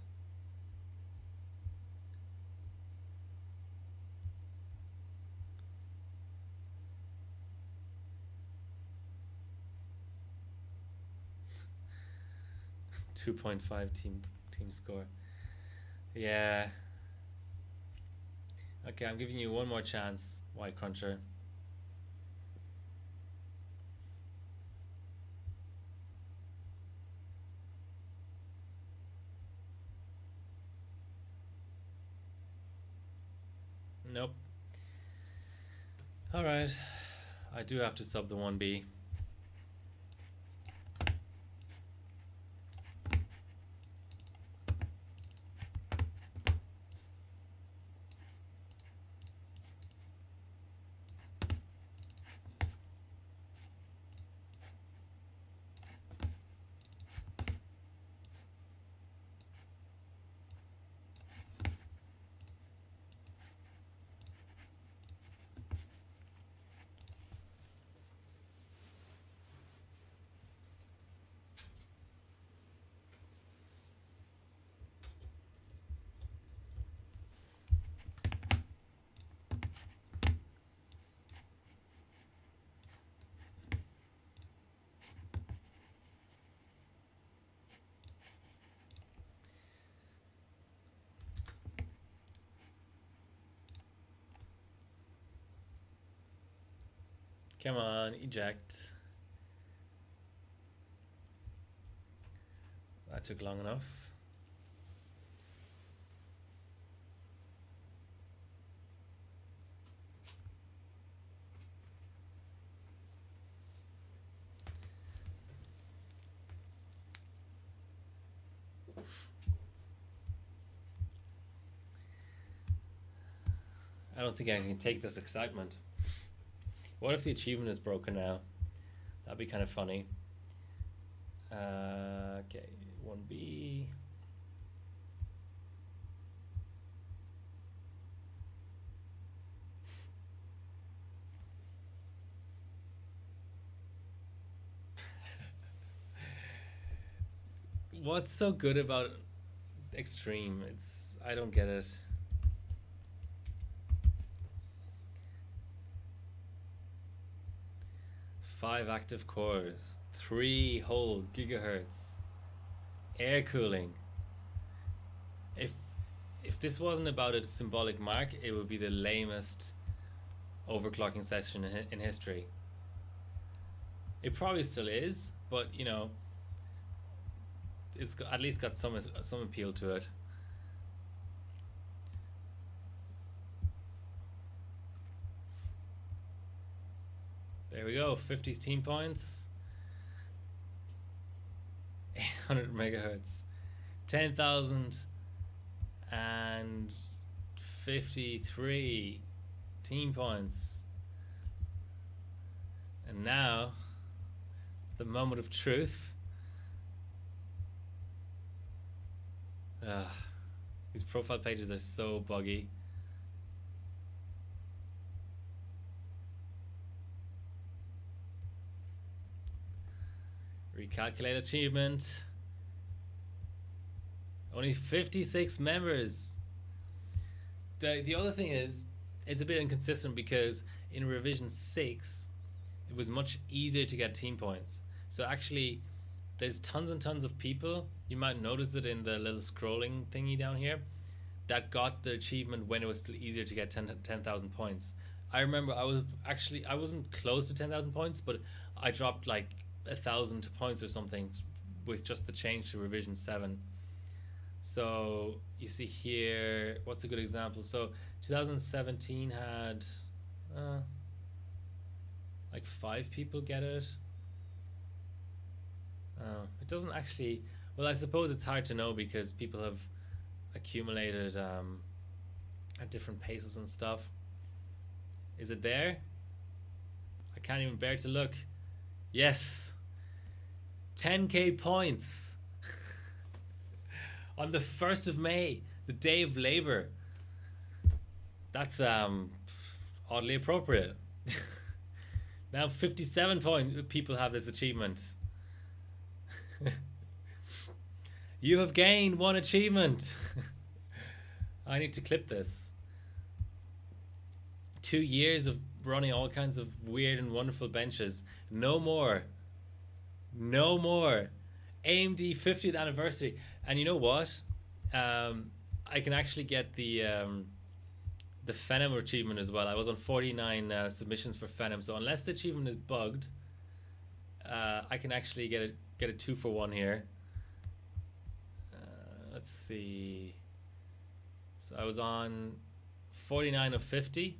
[SPEAKER 1] .5 team score. Yeah. Okay, I'm giving you one more chance, White Cruncher. Nope. Alright. I do have to sub the 1B. Come on, eject. That took long enough. I don't think I can take this excitement. What if the achievement is broken now? That'd be kind of funny. Okay, 1B. What's so good about Extreme? I don't get it. Five active cores, 3 whole gigahertz, air cooling. If this wasn't about a symbolic mark, it would be the lamest overclocking session in history. It probably still is, but you know, it's at least got some appeal to it. There we go, 50 team points, 800 megahertz, 10,053 team points. And now, the moment of truth. These profile pages are so buggy. Recalculate achievement. Only 56 members. The other thing is, it's a bit inconsistent because in revision 6, it was much easier to get team points. So actually, there's tons and tons of people, you might notice it in the little scrolling thingy down here, that got the achievement when it was still easier to get 10,000 points. I remember I wasn't close to 10,000 points, but I dropped like 1,000 points or something with just the change to revision 7. So you see here, what's a good example? So 2017 had like 5 people get it. It doesn't actually, well, I suppose it's hard to know because people have accumulated at different paces and stuff. Is it there? I can't even bear to look. Yes, 10k points on the 1st of May, the day of labor. That's oddly appropriate. Now 57 people have this achievement. You have gained 1 achievement. I need to clip this. 2 years of running all kinds of weird and wonderful benches. No more. No more. AMD 50th anniversary. And you know what? I can actually get the Phenom achievement as well. I was on 49 submissions for Phenom, so unless the achievement is bugged, I can actually get a 2-for-1 here. Let's see. So I was on 49 of 50.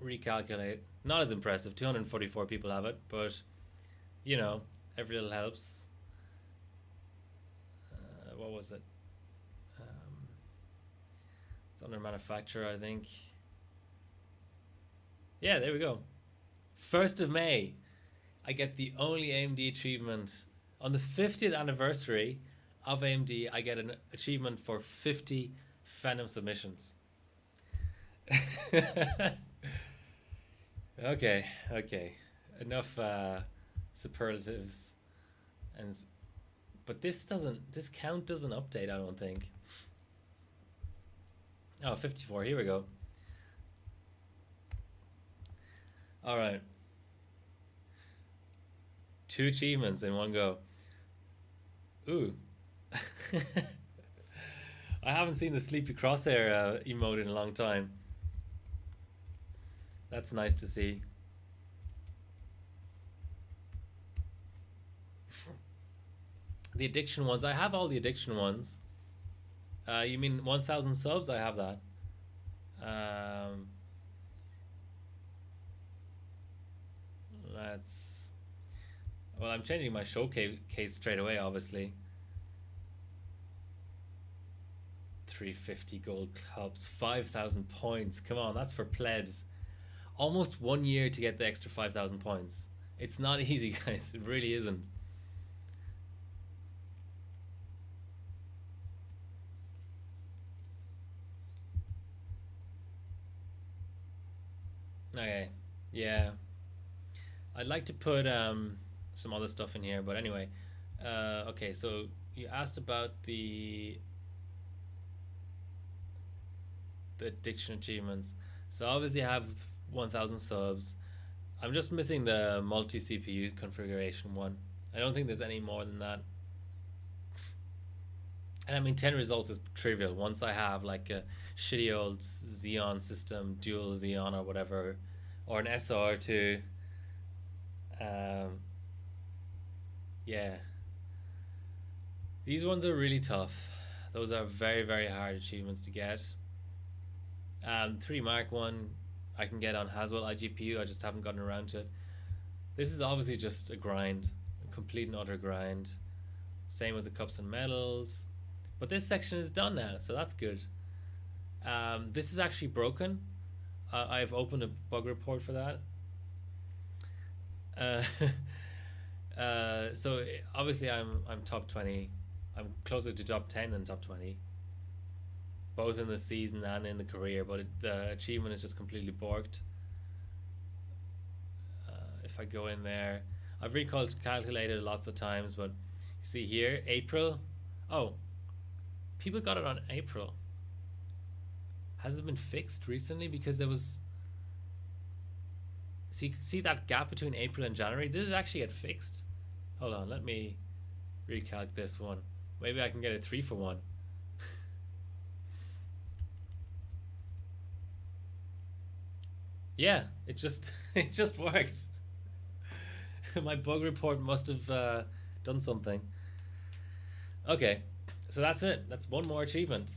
[SPEAKER 1] Recalculate. Not as impressive. 244 people have it, but you know, every little helps. What was it? It's under manufacturer, I think. Yeah, there we go. 1st of May, I get the only AMD achievement. On the 50th anniversary of AMD, I get an achievement for 50 Phenom submissions. Okay. Enough superlatives. But this count doesn't update, I don't think. Oh, 54, here we go. All right. 2 achievements in one go. Ooh. I haven't seen the sleepy crosshair emote in a long time. That's nice to see. The addiction ones, I have all the addiction ones. You mean 1,000 subs? I have that. Um, let's. Well, I'm changing my showcase case straight away, obviously. 350 gold clubs, 5,000 points. Come on, that's for plebs. Almost 1 year to get the extra 5,000 points. It's not easy, guys. It really isn't. Okay. Yeah. I'd like to put some other stuff in here, but anyway. Okay, so you asked about the addiction achievements. So obviously I have 1,000 subs. I'm just missing the multi CPU configuration one. I don't think there's any more than that. And I mean, 10 results is trivial. Once I have like a shitty old Xeon system, dual Xeon or whatever, or an SR2, um, yeah, these ones are really tough. Those are very, very hard achievements to get. 3 Mark 1 I can get on Haswell iGPU, I just haven't gotten around to it. This is obviously just a grind, a complete and utter grind. Same with the cups and medals. But this section is done now, so that's good. This is actually broken. I've opened a bug report for that. Uh, so obviously I'm top 20. I'm closer to top 10 than top 20, both in the season and in the career. But the achievement is just completely borked. If I go in there, I've recalculated lots of times, but you see here, April. Oh, people got it on April. Has it been fixed recently? Because there was, see that gap between April and January. Did it actually get fixed? Hold on, let me recalc this one. Maybe I can get a 3 for 1. Yeah, it just it just works. My bug report must have done something. Okay, so that's it. That's one more achievement.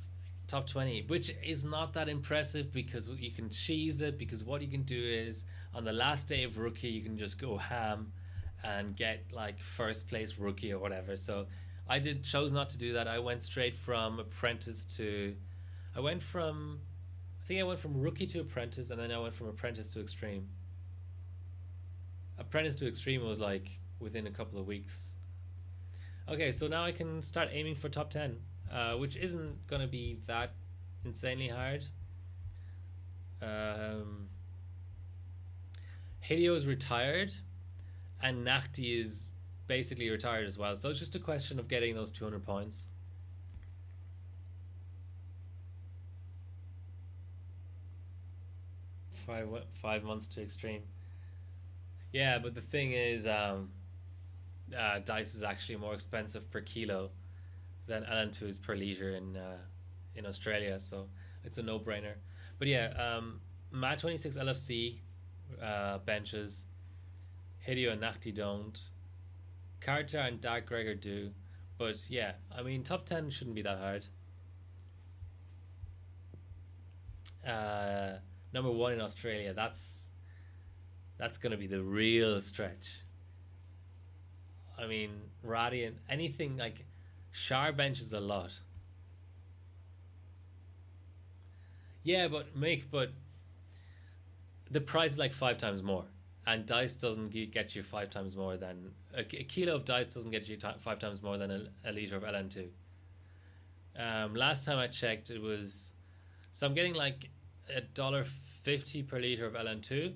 [SPEAKER 1] Top 20, which is not that impressive because you can cheese it. Because what you can do is on the last day of rookie, you can just go ham and get like first place rookie or whatever. So I did chose not to do that. I went straight from apprentice to. I went from. I think I went from rookie to apprentice, and then I went from apprentice to extreme. Apprentice to extreme was like within a couple of weeks. Okay, so now I can start aiming for top 10, which isn't going to be that insanely hard. Um, Hideo is retired, and Nachti is basically retired as well. So it's just a question of getting those 200 points. 5 months to extreme. Yeah, but the thing is, dice is actually more expensive per kilo than LN2 is per liter in Australia, so it's a no-brainer. But yeah, Mat 26 LFC benches. Hideo and Nachti don't. Carter and Dark Gregor do. But yeah, I mean, top 10 shouldn't be that hard. Number 1 in Australia, that's going to be the real stretch. I mean, Radiant, anything like Shar benches a lot. Yeah, but the price is like 5 times more, and dice doesn't get you 5 times more than a kilo of dice doesn't get you 5 times more than a liter of LN2. Last time I checked, it was so I'm getting like $1.50 per liter of LN2,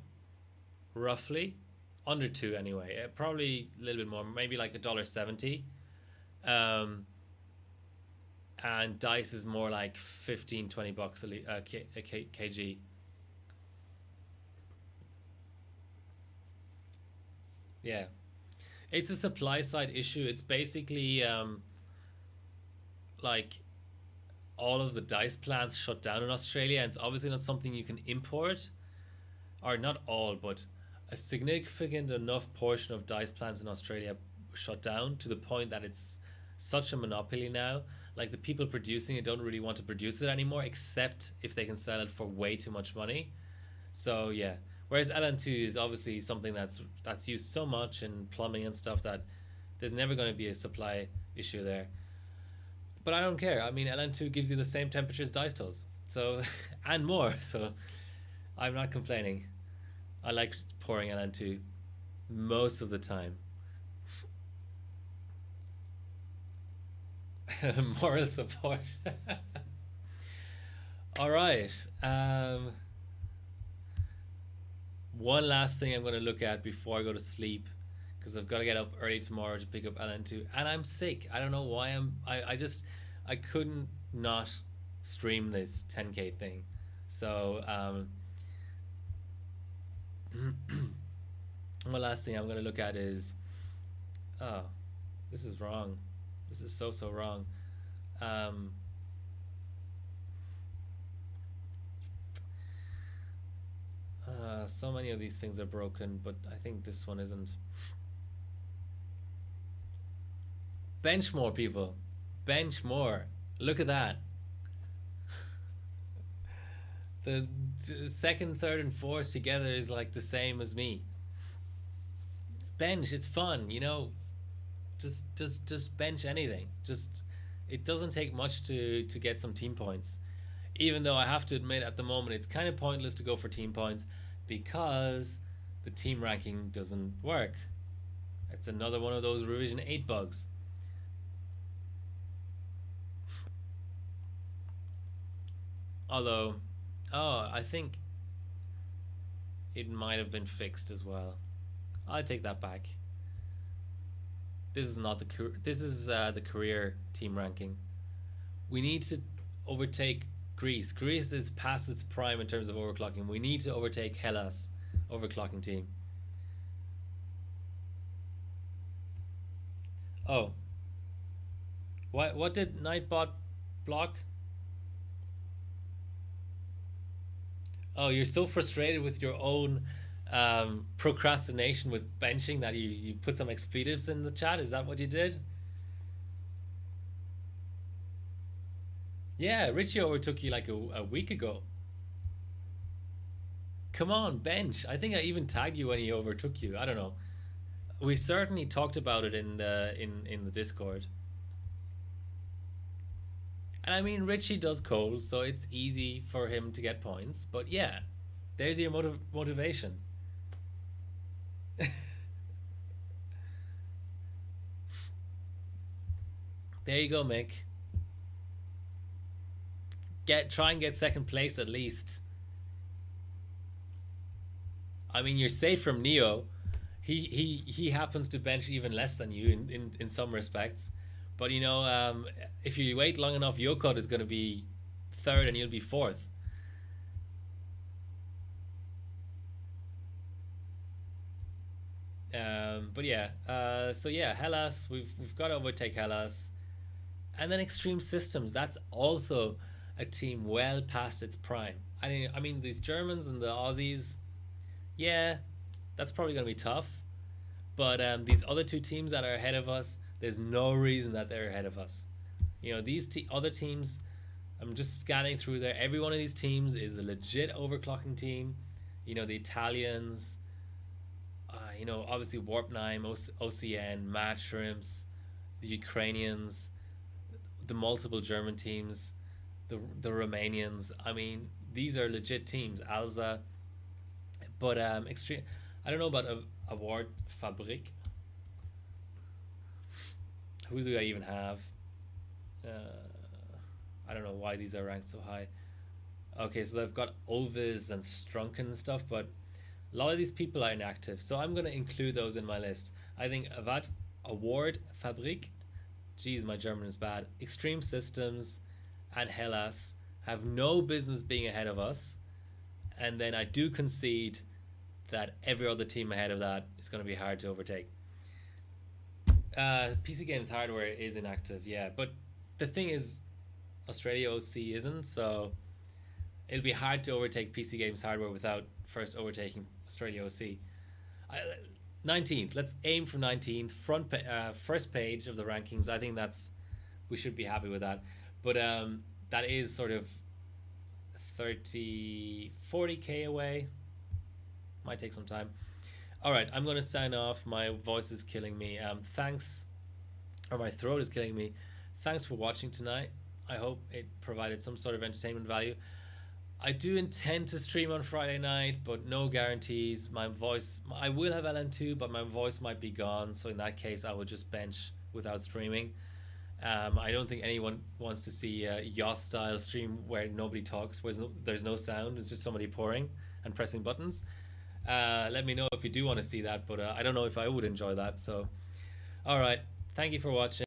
[SPEAKER 1] roughly, under two anyway. Probably a little bit more, maybe like $1.70. Um, and dice is more like 15-20 bucks a kg. Yeah, it's a supply side issue. It's basically like all of the dice plants shut down in Australia, and it's obviously not something you can import. or not all, but a significant enough portion of dice plants in Australia shut down to the point that it's such a monopoly now. Like the people producing it don't really want to produce it anymore, except if they can sell it for way too much money. So yeah. Whereas LN2 is obviously something that's used so much in plumbing and stuff that there's never going to be a supply issue there. But I don't care. I mean, LN2 gives you the same temperature as dice tools, so and more. So I'm not complaining. I like pouring LN2 most of the time. Moral support. All right. One last thing I'm going to look at before I go to sleep because I've got to get up early tomorrow to pick up LN2, and I'm sick. I don't know why I just I couldn't not stream this 10k thing. So one last thing I'm going to look at is oh, this is wrong. This is so wrong. Um, so many of these things are broken, but I think this one isn't. Bench more, people. Bench more. Look at that. The second, third, and fourth together is like the same as me. Bench, it's fun, you know. Just bench anything. Just it doesn't take much to get some team points. Even though I have to admit at the moment it's kind of pointless to go for team points because the team ranking doesn't work. It's another one of those revision 8 bugs. Although, oh, I think it might have been fixed as well. I take that back. This is not the this is the career team ranking. We need to overtake Greece. Greece is past its prime in terms of overclocking. We need to overtake Hellas overclocking team. Oh, what did Nightbot block? Oh, you're so frustrated with your own procrastination with benching that you put some expletives in the chat. Is that what you did? Yeah, Richie overtook you like a week ago. Come on, bench. I think I even tagged you when he overtook you. I don't know. We certainly talked about it in the Discord. And I mean, Richie does cold, so it's easy for him to get points. But yeah, there's your motivation. There you go, Mick. Try and get second place at least. I mean, you're safe from Neo. He happens to bench even less than you in some respects. But you know, if you wait long enough, Yokot is going to be third and you'll be fourth. But yeah, so yeah, Hellas. We've got to overtake Hellas, and then Extreme Systems. That's also a team well past its prime. I mean these Germans and the Aussies. Yeah, that's probably going to be tough. But these other two teams that are ahead of us, there's no reason that they're ahead of us. You know, these other teams, I'm just scanning through there. Every one of these teams is a legit overclocking team. You know, the Italians, you know, obviously Warp 9, OCN, Mad Shrimps, the Ukrainians, the multiple German teams, the Romanians. I mean, these are legit teams. Alza, but extreme. I don't know about Award Fabric. Who do I even have? Uh, I don't know why these are ranked so high. Okay, so I've got Ovis and Strunken and stuff, but a lot of these people are inactive, so I'm going to include those in my list. I think Avad Award Fabrik, geez, my German is bad, Extreme Systems, and Hellas have no business being ahead of us. And then I do concede that every other team ahead of that is going to be hard to overtake. PC Games Hardware is inactive, yeah, but the thing is, Australia OC isn't, so it'll be hard to overtake PC Games Hardware without first overtaking Australia OC. 19th. Let's aim for 19th. First page of the rankings. I think that's we should be happy with that. But that is sort of 30, 40k away. Might take some time. All right, I'm going to sign off. My voice is killing me. Thanks, or my throat is killing me. Thanks for watching tonight. I hope it provided some sort of entertainment value. I do intend to stream on Friday night, but no guarantees. My voice, I will have LN2, but my voice might be gone. So in that case, I will just bench without streaming. I don't think anyone wants to see a Yoss style stream where nobody talks, where there's no sound. It's just somebody pouring and pressing buttons. Let me know if you do want to see that, but I don't know if I would enjoy that. So, all right. Thank you for watching.